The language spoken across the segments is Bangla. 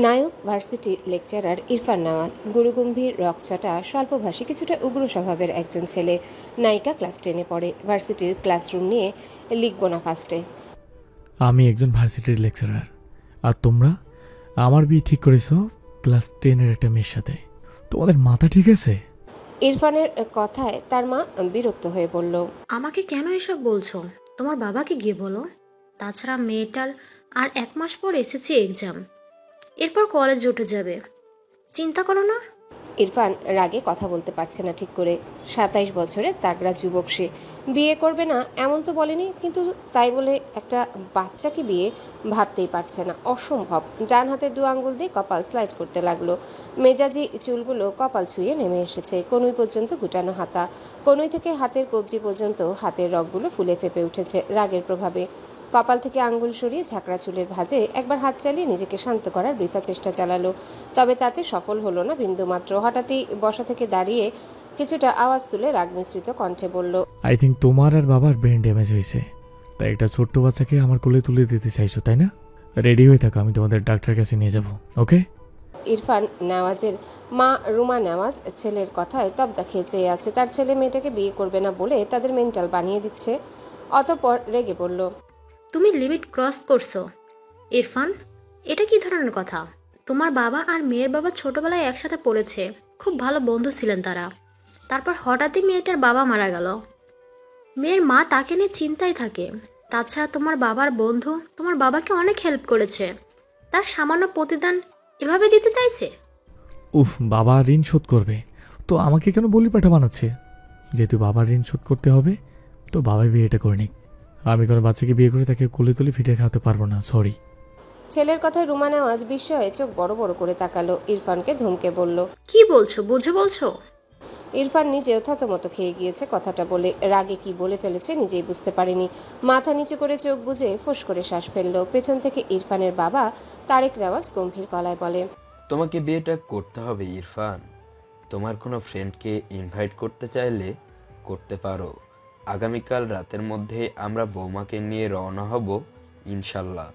নায়ক ভার্সিটি লেকচারার ইরফান নেওয়াজ গুরুগম্ভীর রকচটা স্বল্পভাষী কিছুটা উগ্র স্বভাবের একজন ছেলে। নায়িকা ক্লাস 10-এ পড়ে। ভার্সিটির ক্লাসরুম নিয়ে লিখব না ফার্স্টে। আমি একজন ভার্সিটির লেকচারার, আর তোমরা আমার বিয়ে ঠিক করেছো ক্লাস 10-এর একটা মেয়ের সাথে। তোমাদের মাথা ঠিক আছে? ইরফানের কথায় তার মা বিরক্ত হয়ে বলল, আমাকে কেন এসব বলছো? তোমার বাবাকে গিয়ে বলো। তাছাড়া মেয়েটার আর 1 মাস পর এসেছে এক্সাম, এরপর কলেজে উঠে যাবে, চিন্তা করো না। ইরফান রাগে কথা বলতে পারছে না ঠিক করে। 27 বছরের তাগড়া যুবক সে। বিয়ে করবে না এমন তো বলেনি, কিন্তু তাই বলে একটা বাচ্চাকে বিয়ে ভাবতেই পারছে না, অসম্ভব। ডান হাতের 2 আঙ্গুল দিয়ে কপাল স্লাইড করতে লাগলো। মেজাজি চুলগুলো কপাল ছুঁয়ে নেমে এসেছে। কনুই পর্যন্ত গুটানো হাতা। কনুই থেকে হাতের কবজি পর্যন্ত হাতের রগগুলো ফুলে ফেপে উঠেছে রাগের প্রভাবে। কপাল থেকে আঙ্গুল সরিয়ে ঝাঁকড়া চুলের ভাঁজে একবার হাত চালিয়ে নিজেকে শান্ত করার বৃথা চেষ্টা চালালো, তবে তাতে সফল হলো না বিন্দুমাত্র। হঠাৎই বসা থেকে দাঁড়িয়ে কিছুটা আওয়াজ তুলে রাগ মিশ্রিত কণ্ঠে বলল, আই থিঙ্ক তোমার আর বাবার ব্রেন ড্যামেজ হয়েছে, তাই একটা ছোট্ট বাচ্চাকে আমার কোলে তুলে দিতে চাইছো, তাই না? রেডি হয়ে থাকো, আমি তোমাদের ডাক্তার কাছে নিয়ে যাব, ওকে? ইরফান নেওয়াজের মা রুমা নেওয়াজ ছেলের কথায় তবদা খেয়ে চেয়ে আছে। তার ছেলে মেয়েটাকে বিয়ে করবে না বলে তাদের মেন্টাল বানিয়ে দিচ্ছে। অতঃপর রেগে বলল, তুমি লিমিট ক্রস করছো ইরফান, এটা কি ধরনের কথা? তোমার বাবা আর মেয়ের বাবা ছোটবেলায় একসাথে পড়েছে, খুব ভালো বন্ধু ছিলেন তারা। তারপর হঠাৎই মেয়েটার বাবা মারা গেল। মেয়ের মা তাকে নিয়ে চিন্তায় থাকে। তাছাড়া তোমার বাবার বন্ধু তোমার বাবাকে অনেক হেল্প করেছে, তার সামান্য প্রতিদান এভাবে দিতে চাইছে? উফ, বাবা ঋণ শোধ করবে তো আমাকে কেন বলি পাঠা বানাচ্ছে? যেহেতু বাবার ঋণ শোধ করতে হবে, তো বাবাই বিয়েটা করে নিক। আমি কোনো বাচ্চাকে বিয়ে করে তাকে কোলে তুলে ফিটে খাওয়াতে পারবো না, সরি। ছেলের কথায় রুমা নেওয়াজ বিস্ময়ে চোখ বড় বড় করে তাকালো। ইরফানকে ধমকে বলল, কি বলছো, বুঝে বলছো? ইরফান নিজেও থতমত খেয়ে গিয়েছে কথাটা বলে। রাগে কি বলে ফেলেছে নিজেই বুঝতে পারেনি। মাথা নিচু করে চোখ বুজে ফোঁস করে শ্বাস ফেলল। পেছন থেকে ইরফানের বাবা তারেক নেওয়াজ গম্ভীর গলায় বলে, তোমাকে বিয়েটা করতে হবে ইরফান। তোমার কোনো ফ্রেন্ডকে ইনভাইট করতে চাইলে করতে পারো। আগামীকাল রাতের মধ্যে আমরা বৌমাকে নিয়ে রওনা হব ইনশাল্লাহ।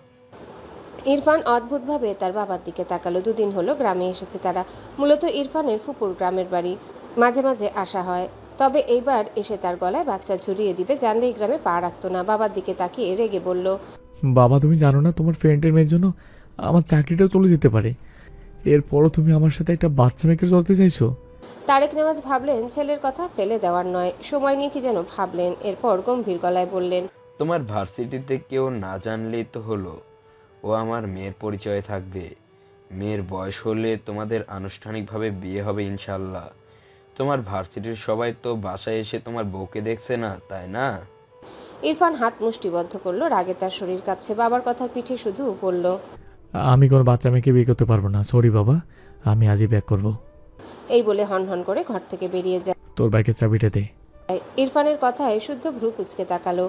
ইরফান অদ্ভুতভাবে তার বাবার দিকে তাকালো। 2 দিন হলো গ্রামে এসেছে তারা। মূলত ইরফানের ফুপুর গ্রামের বাড়ি। মাঝে মাঝে আসা হয়, তবে এইবার এসে তার গলায় বাচ্চা ঝুরিয়ে দিবে জানলে এই গ্রামে পা রাখতো না। বাবার দিকে তাকিয়ে রেগে বলল, বাবা, তুমি জানো না তোমার ফ্রেন্ডের মেয়ের জন্য আমার চাকরিটাও চলে যেতে পারে, এরপরও তুমি আমার সাথে একটা বাচ্চা মেয়েকে চলতে চাইছো? তারেক নেওয়াজ ভাবলেন ছেলের কথা ফেলে দেওয়ার নয়, সময় নিয়ে কি যেন ভাবলেন। এরপর গম্ভীর গলায় বললেন, তোমার ভার্সিটিতে কেউ না জানলেই তো হলো, ও আমার মেয়ের পরিচয়ে থাকবে। মেয়ের বয়স হলে তোমাদের আনুষ্ঠানিকভাবে বিয়ে হবে ইনশাল্লাহ। তোমার ভার্সিটির সবাই তো বাসায় এসে তোমার বউকে দেখছে না, তাই না? ইরফান হাত মুষ্টিবদ্ধ করলো। রাগে তার শরীর কাঁপছে। বাবার কথার পিঠে শুধু বলল, আমি কোনো বাচ্চা মেয়েকে বিয়ে করতে পারবো না, সরি বাবা, আমি আজই ব্যাক করবো। এই বলে হনহন করে ঘর থেকে বেরিয়ে যায়। তোর বাইকের চাবিটা দে। ইরফানের কথায় শুদ্ধ ভ্রু কুঁচকে তাকালো।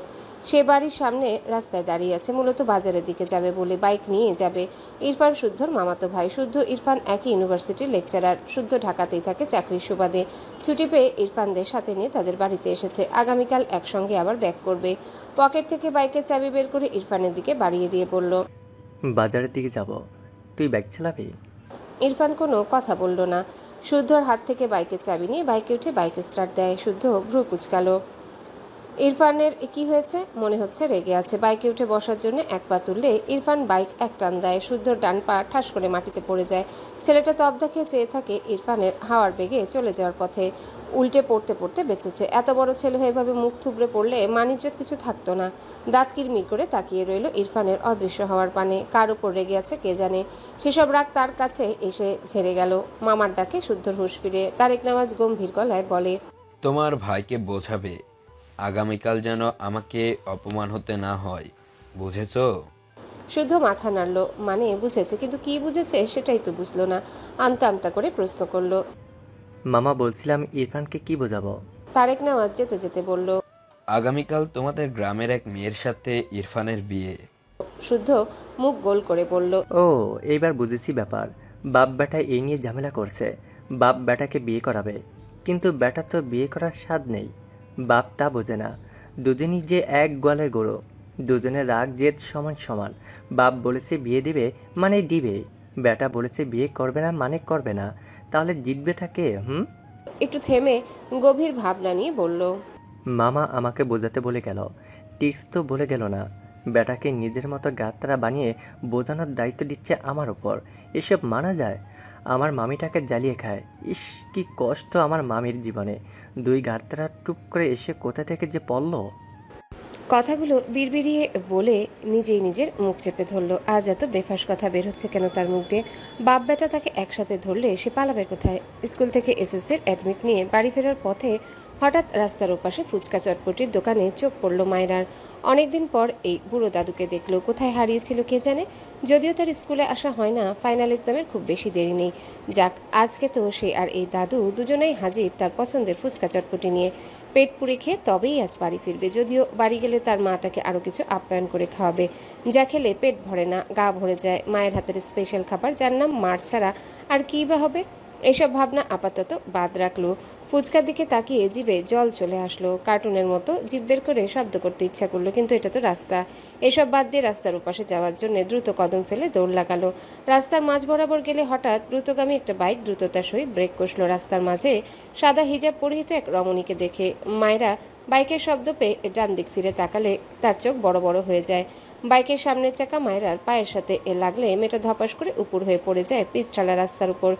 সে বাড়ির সামনে রাস্তায় দাঁড়িয়ে আছে, মূলত বাজারের দিকে যাবে বলে বাইক নিয়ে যাবে। ইরফান শুদ্ধর মামাতো ভাই। শুদ্ধ ইরফান একই ইউনিভার্সিটির লেকচারার। শুদ্ধ ঢাকাতেই থাকে চাকরির সুবাদে। ছুটি পেয়ে ইরফানদের সাথে নিয়ে তাদের বাড়িতে এসেছে। আগামীকাল একসঙ্গে আবার ব্যাক করবে। পকেট থেকে বাইকের চাবি বের করে ইরফানের দিকে বাড়িয়ে দিয়ে বলল, বাজারের দিকে যাব, তুই ব্যাগ চালাবি? ইরফান কোনো কথা বলল না। শুদ্ধর হাত থেকে বাইকের চাবি নিয়ে বাইকে উঠে বাইকে স্টার্ট দেয়। শুদ্ধ ভ্রু কুঁচকালো। ইরফানের কি হয়েছে? মনে হচ্ছে রেগে আছে। বাইকে উঠে বসার জন্য এক পা তুললে ইরফান বাইক এক টান দেয়। শুদ্ধর ডান পা ঠাস করে মাটিতে পড়ে যায়। ছেলেটা তবদা খেয়ে চেয়ে থাকে ইরফানের হাওয়ার বেগে চলে যাওয়ার পথে। উল্টে পড়তে পড়তে বেঁচেছে। এত বড় ছেলে হয়ে এভাবে মুখ থুবড়ে পড়লে মানিজ্জত কিছু থাকতো না। দাঁত কিরমির করে তাকিয়ে রইল ইরফানের অদৃশ্য হওয়ার পানে। কার উপর রেগে আছে কে জানে। সেসব রাগ তার কাছে এসে ঝেড়ে গেল। মামার ডাকে শুদ্ধর হুঁশ ফিরে। তারেক নেওয়াজ গম্ভীর গলায় বলে, তোমার ভাইকে বোঝাবে আগামীকাল যেন আমাকে অপমান হতে না হয়, বুঝেছো? শুদ্ধ মাথা নাড়ল। মানে বুঝেছে, কিন্তু কি বুঝেছে সেটাই তো বুঝলো না। আমতা আমতা করে প্রশ্ন করলো, মামা বলছিলাম ইরফানকে কি বোঝাবো? তারেক নেওয়াজ যেতে যেতে বলল, আগামীকাল তোমাদের গ্রামের এক মেয়ের সাথে ইরফানের বিয়ে। শুদ্ধ মুখ গোল করে বলল, ও, এইবার বুঝেছি ব্যাপার। বাপ বেটা এই নিয়ে ঝামেলা করছে। বাপ বেটাকে বিয়ে করাবে, কিন্তু বেটা তো বিয়ে করার স্বাদ নেই। বাপ তা বোঝে না। দুজনই যে এক গোয়ালের গরু, দুজনের রাগ জেদ সমান সমান। বাপ বলেছে বিয়ে দিবে মানে দিবে, বেটা বলেছে বিয়ে করবে না মানে করবে না। তাহলে জিতবেটা কে? একটু থেমে গভীর ভাবনা নিয়ে বলল, মামা আমাকে বোঝাতে বলে গেল, টিক্স তো বলে গেল না। বেটাকে নিজের মতো গাত্রা বানিয়ে বোঝানোর দায়িত্ব দিচ্ছে আমার ওপর। এসব মানা যায়? আমার মামিটাকে জ্বালিয়ে খায়। ইস, কি কষ্ট আমার মামির জীবনে। দুই গাত্রা টুপ করে এসে কোথা থেকে যে পড়ল। কথাগুলো বিড়বিড়িয়ে বলে নিজেই নিজের মুখ চেপে ধরল। আজ এত বেফাস কথা বের হচ্ছে কেন তার মুখ দিয়ে? বাপ বেটা তাকে একসাথে ধরলে সে পালাবে কোথায়? স্কুল থেকে এসএসসির অ্যাডমিট নিয়ে বাড়ি ফেরার পথে হঠাৎ রাস্তার ওপাশে ফুচকা চটপটির দোকানে চোখ পড়ল মায়রার। অনেকদিন পর এই বুড়ো দাদুকে দেখলো। কোথায় হারিয়েছিল কে জানে। যদিও তার স্কুলে আসা হয় না, ফাইনাল এক্সামের খুব বেশি দেরি নেই। যাক, আজকে তো সে আর এই দাদু দুজনেই হাজির তার পছন্দের ফুচকা চটপটি নিয়ে। পেট পুড়ে খেয়ে তবেই আজ বাড়ি ফিরবে। যদিও বাড়ি গেলে তার মা তাকে আরও কিছু আপ্যায়ন করে খাওয়াবে, যা খেলে পেট ভরে না, গা ভরে যায়। মায়ের হাতের স্পেশাল খাবার, যার নাম মার ছাড়া আর কী বা হবে। এসব ভাবনা আপাতত বাদ রাখলো। ফুচকার দিকে তাকিয়ে জিভে জল চলে আসলো। কার্টুনের মতো জিভ বের করে শব্দ করতে ইচ্ছা করলো, কিন্তু এটা তো রাস্তা। এসব বাদ দিয়ে রাস্তার ওপাশে যাওয়ার জন্য দ্রুত কদম ফেলে দৌড় লাগালো। রাস্তার মাঝ বরাবর গেলে হঠাৎ দ্রুতগামী একটা বাইক দ্রুততার সহিত ব্রেক কষল। রাস্তার মাঝে সাদা হিজাব পরিহিত এক রমণীকে দেখে মায়েরা বাইকের শব্দ পেয়ে ডান দিক ফিরে তাকালে তার চোখ বড় বড় হয়ে যায়। বাইকের সামনের চাকা মায়েরার পায়ের সাথে লাগলে মেয়েটা ধপাস করে উপর হয়ে পড়ে যায় পিচঢালা রাস্তার উপর।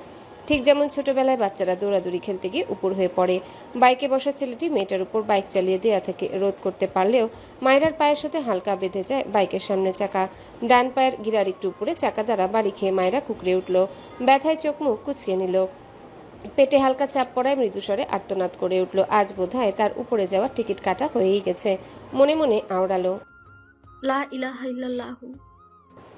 ঠিক যেমন ছোটবেলায় বাচ্চারা দৌড়াদৌড়ি খেলতে গিয়ে উপর হয়ে পড়ে। বাইকে বসা ছেলেটি মেয়েটার উপর বাইক চালিয়ে দেয়া থেকে রোধ করতে পারলেও মায়েরার পায়ের সাথে হালকা বেঁধে যায় বাইকের সামনে চাকা। ডান পায়ের গিরার একটু উপরে চাকা দ্বারা বাড়ি খেয়ে মায়েরা কুকড়ে উঠল। ব্যথায় চোখ মুখ কুচকে নিল। পেটে হালকা চাপ পড়ায় মৃদুস্বরে আর্তনাদ করে উঠল। আজ বোধহয় তার উপরে যাওয়ার টিকিট কাটা হয়েই গেছে। মনে মনে আওড়ালো, লা ইলাহা ইল্লাল্লাহু।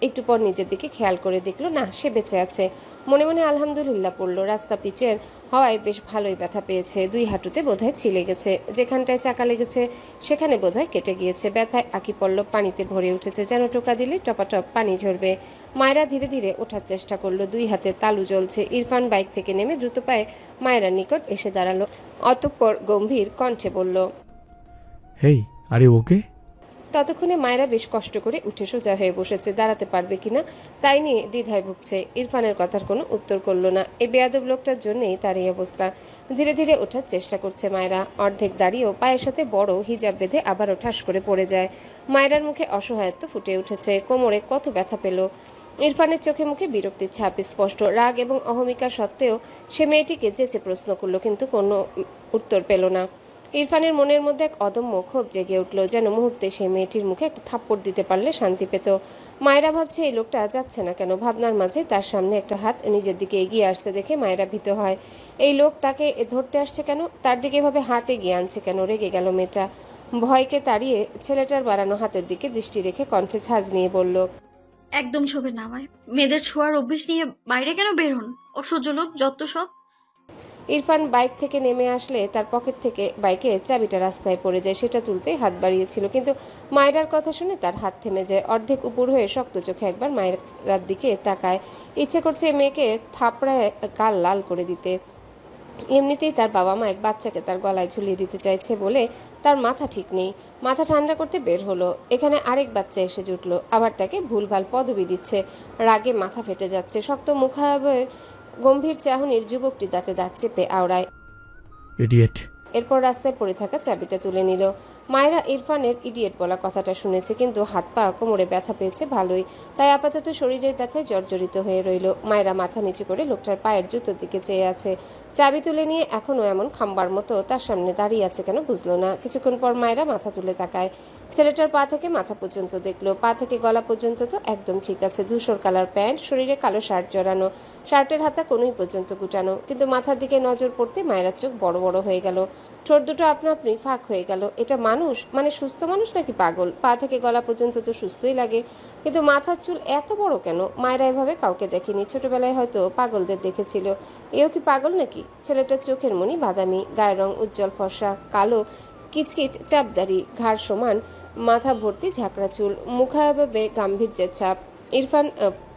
একটু পর নিজের দিকে খেয়াল করে দেখলো না, সে বেঁচে আছে। মনে মনে আলহামদুলিল্লাহ পড়লো। রাস্তা পিচের হওয়ায় বেশ ভালোই ব্যথা পেয়েছে। দুই হাঁটুতে বোধহয় ছিলে গেছে, যেখানটায় চাকা লেগেছে সেখানে বোধহয় কেটে গিয়েছে। ব্যথায় আঁকি পল্লব পানিতে ভরে উঠেছে, যেন টোকা দিলে টপাটপ পানি ঝরবে। মায়েরা ধীরে ধীরে ওঠার চেষ্টা করলো। দুই হাতে তালু জ্বলছে। ইরফান বাইক থেকে নেমে দ্রুত পায়ে মায়েরার নিকট এসে দাঁড়ালো। অতঃপর গম্ভীর কণ্ঠে বলল, হেই, আরে ওকে? ততক্ষণে মায়েরা বেশ কষ্ট করে উঠে সোজা হয়ে বসেছে। দাঁড়াতে পারবে কিনা তাই নিয়ে দ্বিধায় ভুগছে। ইরফানের কথার কোনো উত্তর করলো না। এই বেয়াদব লোকটার জন্যই তার এই অবস্থা। ধীরে ধীরে ওঠার চেষ্টা করছে মায়েরা। অর্ধেক দাঁড়িয়েও পায়ের সাথে বড় হিজাব বেঁধে আবারও ঠাস করে পড়ে যায়। মায়েরার মুখে অসহায়ত্ব ফুটে উঠেছে। কোমরে কত ব্যথা পেল। ইরফানের চোখে মুখে বিরক্তির ছাপ স্পষ্ট। রাগ এবং অহমিকা সত্ত্বেও সে মেয়েটিকে যেচে প্রশ্ন করলো, কিন্তু কোনো উত্তর পেল না। ইরফানের মনের মধ্যে এক অদম্য ক্ষোভ জেগে উঠল, যেন মুহূর্তে সে মেয়েটির মুখে একটা থাপ্পড় দিতে পারলে শান্তি পেত। মায়েরা ভাবছে এই লোকটা যাচ্ছে না কেন। ভাবনার মাঝে তার সামনে একটা হাত নিজের দিকে এগিয়ে আসতে দেখে মায়েরা ভীত হয়। এই লোক তাকে ধরতে আসছে কেন? তার দিকে এভাবে হাত এগিয়ে আনছে কেন? রেগে গেল মেয়েটা। ভয়কে তাড়িয়ে ছেলেটার বাড়ানো হাতের দিকে দৃষ্টি রেখে কণ্ঠে ঝাঁজ নিয়ে বলল, একদম ছবে না আমায়। মেয়েদের ছোঁয়ার অভ্যেস নিয়ে বাইরে কেন বের হন? অসহ্য লোক, যত সব। ইরফান বাইক থেকে নেমে আসলে তার পকেট থেকে বাইকের চাবিটা রাস্তায় পড়ে যায়। সেটা তুলতেই হাত বাড়িয়েছিল, কিন্তু মায়েরার কথা শুনে তার হাত থেমে যায়। অর্ধেক উপর হয়ে শক্ত চোখে একবার মায়েরার দিকে তাকায়। ইচ্ছে করছে মেয়েকে থাপড়ায় গাল লাল করে দিতে। এমনিতেই তার বাবা মা এক বাচ্চাকে তার গলায় ঝুলিয়ে দিতে চাইছে বলে তার মাথা ঠিক নেই। মাথা ঠান্ডা করতে বের হলো। এখানে আরেক বাচ্চা এসে জুটলো, আবার তাকে ভুলভাল পদবি দিচ্ছে। রাগে মাথা ফেটে যাচ্ছে। শক্ত মুখাবয়ের গম্ভীর চাহনির যুবকটি দাঁতে দাঁত চেপে আওড়ায়। ইডিয়েট। এরপর রাস্তায় পড়ে থাকা চাবিটা তুলে নিল। মায়েরা ইরফানের ইডিয়েট বলা কথাটা শুনেছে, কিন্তু হাত পা কোমরে ব্যথা পেয়েছে ভালোই। তাই আপাতত শরীরের ব্যথায় জর্জরিত হয়ে রইল। মায়েরা মাথা নিচু করে লোকটার পায়ের জুতোর দিকে চেয়ে আছে। চাবি তুলে নিয়ে এখনো এমন খাম্বার মতো তার সামনে দাঁড়িয়ে আছে কেন বুঝলো না। কিছুক্ষণ পর মায়েরা মাথা তুলে তাকায়। ছেলেটার পা থেকে মাথা পর্যন্ত দেখলো। পা থেকে গলা পর্যন্ত তো একদম ঠিক আছে। ধূসর কালার প্যান্ট, শরীরে কালো শার্ট জড়ানো, শার্টের হাতা কোনোই পর্যন্ত গুটানো। কিন্তু মাথার দিকে নজর পড়তে মায়েরার চোখ বড় বড় হয়ে গেল। ঠোঁট দুটো আপনা আপনি ফাঁক হয়ে গেল। এটা মানুষ? মানে সুস্থ মানুষ নাকি পাগল? পা থেকে গলা পর্যন্ত তো সুস্থই লাগে, কিন্তু মাথার চুল এত বড় কেন? মায়েরা এভাবে কাউকে দেখেনি। ছোটবেলায় হয়তো পাগলদের দেখেছিল। এও কি পাগল নাকি? ছেলেটার চোখের মনি বাদামি, গায়ের রং উজ্জ্বল ফর্সা, কালো কিচকিচ চাপদারি, ঘাড় সমান, মাথা ভর্তি ঝাঁকড়া চুল, মুখাভাবে গাম্ভীর্যের ছাপ। ইরফান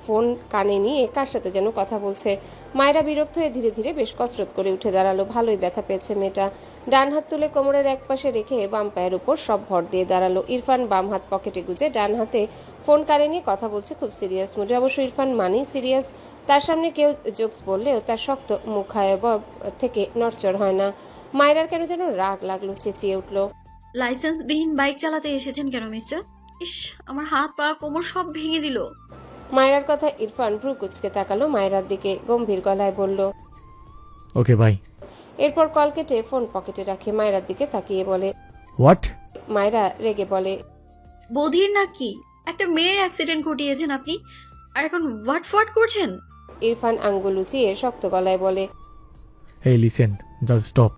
ফোন কানে নিয়ে কার সাথে যেন কথা বলছে। মায়েরা বিরক্ত হয়ে ধীরে ধীরে বেশ কসরত করে উঠে দাঁড়ালো। ভালোই ব্যথা পেয়েছে মেয়েটা। ডান হাত তুলে কোমরের এক পাশে রেখে বাম পায়ের উপর সব ভর দিয়ে দাঁড়ালো। ইরফান বাম হাত পকেটে গুজে ডান হাতে ফোন কানে নিয়ে কথা বলছে খুব সিরিয়াস মুডে। অবশ্য ইরফান মানেই সিরিয়াস। তার সামনে কেউ জোকস বললেও তার শক্ত মুখায়বব থেকে নড়চড় হয় না। মায়েরার কেন যেন রাগ লাগলো, চেঁচিয়ে উঠল, লাইসেন্সবিহীন বাইক চালাতে এসেছেন কেন মিস্টার? ইস, আমার হাত পা কোমর সব ভেঙে দিল। মায়েরার কথা ইরফান ভ্রু কুচকে তাকালো মায়েরার দিকে, গম্ভীর গলায় বলল, ওকে বাই। এরপর কল কেটে ফোন পকেটে রাখে মায়েরার দিকে তাকিয়ে বলে, হোয়াট? মায়েরা রেগে বলে, বধির নাকি? একটা মেয়ের অ্যাক্সিডেন্ট ঘটিয়েছেন আপনি, আর এখন হোয়াট ফোয়াট করছেন? ইরফান আঙ্গুল উঁচিয়ে শক্ত গলায় বলে। এই লিসেন, জাস্ট স্টপ।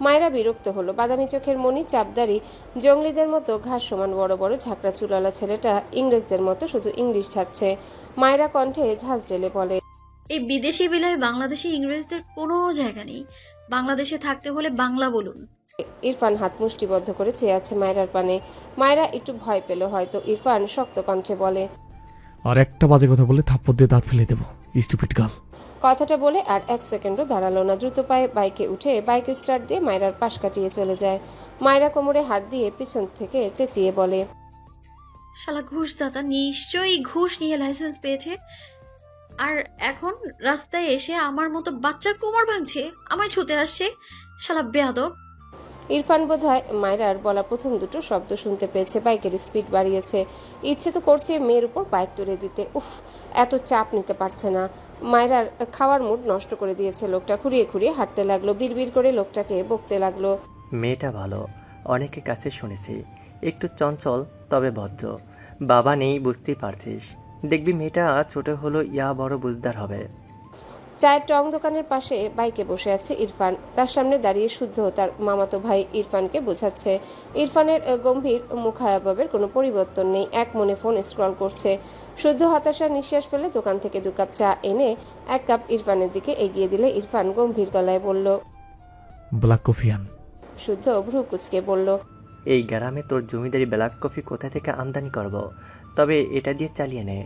মায়েরা বিরক্ত হলো। বাদামি চোখের মনি, চাপদারি, জঙ্গলিদের মতো ঘাস সমান বড় বড় ঝাঁকড়া চুলওয়ালা ছেলেটা ইংরেজদের মতো শুধু ইংলিশ ছাড়ছে। মায়েরা কণ্ঠে ঝাঁজ ঢেলে বলে, এই বিদেশি বিলায় বাংলাদেশি ইংরেজদের কোনো জায়গা নেই। বাংলাদেশে থাকতে হলে বাংলা বলুন। ইরফান হাত মুষ্টিবদ্ধ করে চেয়ে আছে মায়েরার পানে। মায়েরা একটু ভয় পেল হয়তো। ইরফান শক্ত কণ্ঠে বলে, আর একটা বাজে কথা বলে থাপ্পড় দিয়ে দাঁত ফেলে দেবো, স্টুপিড গার্ল। কথাটা বলে আর এক সেকেন্ডও দাঁড়ালো না। দ্রুত পায়ে বাইকে উঠে বাইক স্টার্ট দিয়ে মায়েরার পাশ কাটিয়ে চলে যায়। মায়েরা কোমরে হাত দিয়ে পিছন থেকে চেঁচিয়ে বলে, শালা ঘুষদাতা নিশ্চয়ই ঘুষ নিয়ে লাইসেন্স পেয়েছে, আর এখন রাস্তায় এসে আমার মতো বাচ্চার কোমর ভাঙছে, আমায় ছুতে আসছে। শালা বেয়াদব। ইরফান বোধহয় মায়েরার বলা প্রথম দুটো শব্দ শুনতে পেয়েছে। বাইকের স্পিড বাড়িয়েছে। ইচ্ছে তো করছে মেয়ের উপর বাইক তুলে দিতে। উফ, এত চাপ নিতে পারছে না। মায়েরার খাওয়ার মুড নষ্ট করে দিয়েছে লোকটা। খুঁড়িয়ে খুঁড়িয়ে হাঁটতে লাগলো। বিড়বিড় করে লোকটাকে বকতে লাগলো, মেয়েটা ভালো, অনেকের কাছে শুনেছি, একটু চঞ্চল তবে ভদ্র। বাবা নেই বুঝতেই পারছিস, দেখবি মেয়েটা ছোট হলো ইয়া বড় বুঝদার হবে। চায়ের টং দোকানের পাশে বাইকে বসে আছে ইরফান। তার সামনে দাঁড়িয়ে শুদ্ধ তার মামাতো ভাই ইরফানকে বোঝাচ্ছে। ইরফানের গম্ভীর মুখায়বের কোনো পরিবর্তন নেই। এক মনে ফোন স্ক্রল করছে। শুদ্ধ হতাশার নিঃশ্বাস ফেলে দোকান থেকে 2 কাপ চা এনে 1 কাপ ইরফানের দিকে এগিয়ে দিলে ইরফান গম্ভীর গলায় বলল, ব্ল্যাক কফি আন। শুদ্ধ ভ্রু কুচকে বলল, এই গ্রামে তোর জমিদারি ব্ল্যাক কফি কোথা থেকে আমদানি করব, তবে এটা দিয়ে চালিয়ে নে।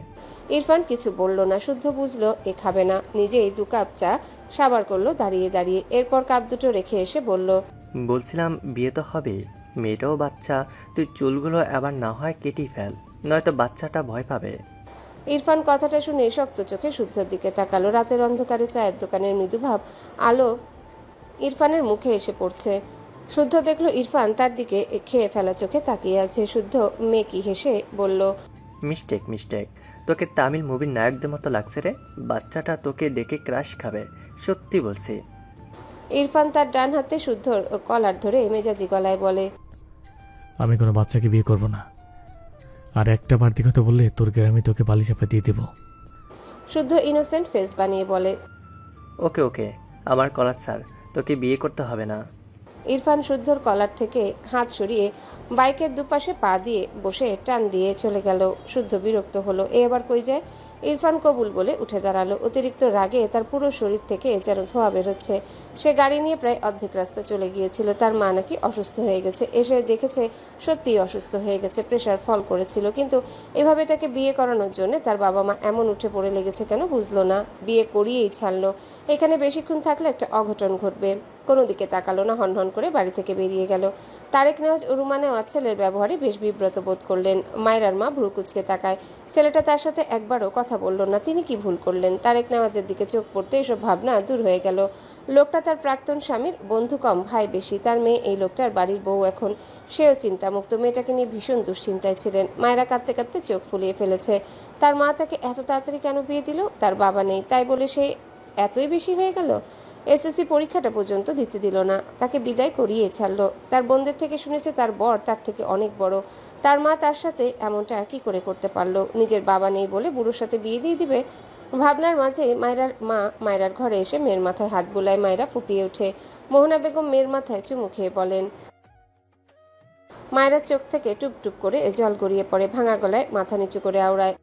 ইরফান কিছু বলল না। শুদ্ধ বুঝলো এ খাবে না। নিজেই 2 কাপ চা সাবার করলো দাঁড়িয়ে দাঁড়িয়ে। এরপর কাপ দুটো রেখে এসে বলল, বলছিলাম বিয়ে তো হবে, মেয়েটাও বাচ্চা, তুই চুলগুলো আবার না হয় কেটেই ফেল, নয়তো বাচ্চাটা ভয় পাবে। ইরফান কথাটা শুনে শক্ত চোখে শুদ্ধর দিকে তাকালো। রাতের অন্ধকারে চায়ের দোকানের মৃদুভাব আলো ইরফানের মুখে এসে পড়ছে। শুদ্ধ দেখলো ইরফান তার দিকে খেয়ে ফেলা চোখে তাকিয়ে আছে। শুদ্ধ মেকি হেসে বলল, মিস্টেক মিস্টেক, তোকে তামিল মুভির নায়কদের মতো লাগছে রে, বাচ্চাটা তোকে দেখে ক্রাশ খাবে, সত্যি বলছি। ইরফান তার ডান হাতে শুদ্ধর কলার ধরে মেজাজি গলায় বলে, আমি কোনো বাচ্চাকে বিয়ে করব না, আর একটা বাড়তি কথা বললে তোর গ্রামে তোকে বালি চাপা দিয়ে দেবো। শুদ্ধ ইনোসেন্ট ফেস বানিয়ে বলে, ওকে ওকে, আমার কলার স্যার, তোকে বিয়ে করতে হবে না। ইরফান শুদ্ধর কলার থেকে হাত সরিয়ে বাইকের দুপাশে পা দিয়ে বসে টান দিয়ে চলে গেল। শুদ্ধ বিরক্ত হলো, এ আবার কই যায়। ইরফান কবুল বলে উঠে দাঁড়ালো। অতিরিক্ত রাগে তার পুরো শরীর থেকে যেন ধোঁয়া বেরোচ্ছে। সে গাড়ি নিয়ে প্রায় অর্ধেক রাস্তা চলে গিয়েছিল। তার মা নাকি অসুস্থ হয়ে গেছে। এসে দেখেছে সত্যিই অসুস্থ হয়ে গেছে, প্রেশার ফল করেছিল। কিন্তু এভাবে তাকে বিয়ে করানোর জন্য তার বাবা মা এমন উঠে পড়ে লেগেছে কেন বুঝলো না। বিয়ে করিয়েই ছাড়লো। এখানে বেশিক্ষণ থাকলে একটা অঘটন ঘটবে। কোনো দিকে তাকালো না, হনহন করে বাড়ি থেকে বেরিয়ে গেল। তারেক নেওয়াজ ও রুমা নেওয়াজ ছেলের ব্যবহারে বেশ বিব্রত বোধ করলেন। মায়েরার মা ভ্রু কুচকে তাকায়। ছেলেটা তার সাথে একবারও কথা বলল না। তিনি কি ভুল করলেন? তারেক নেওয়াজের দিকে চোখ পড়তে এসব ভাবনা দূর হয়ে গেল। লোকটা তার প্রাক্তন স্বামীর বন্ধু কম, ভাই বেশি। তার মেয়ে এই লোকটার বাড়ির বউ এখন। সেও চিন্তামুক্ত। মেয়েটাকে নিয়ে ভীষণ দুশ্চিন্তায় ছিলেন। মায়েরা কাঁদতে কাঁদতে চোখ ফুলিয়ে ফেলেছে। তার মা তাকে এত তাড়াতাড়ি কেন বিয়ে দিল? তার বাবা নেই তাই বলে সে এতই বেশি হয়ে গেল? এসএসসি পরীক্ষাটা পর্যন্ত দিতে দিল না, তাকে বিদায় করিয়ে ছাড়লো। তার বোনদের থেকে শুনেছে তার বর তার থেকে অনেক বড়। তার মা তার সাথে এমনটা কি করে করতে পারলো? নিজের বাবা নেই বলে বুড়োর সাথে বিয়ে দিয়ে দিবে? ভাবনার মাঝে মায়েরার মা মায়েরার ঘরে এসে মেয়ের মাথায় হাত বুলায়। মায়েরা ফুপিয়ে ওঠে। মোহনা বেগম মেয়ের মাথায় চুমু খেয়ে বলেন। মায়েরার চোখ থেকে টুপ টুপ করে জল গড়িয়ে পড়ে। ভাঙা গলায় মাথা নিচু করে আওড়ায়,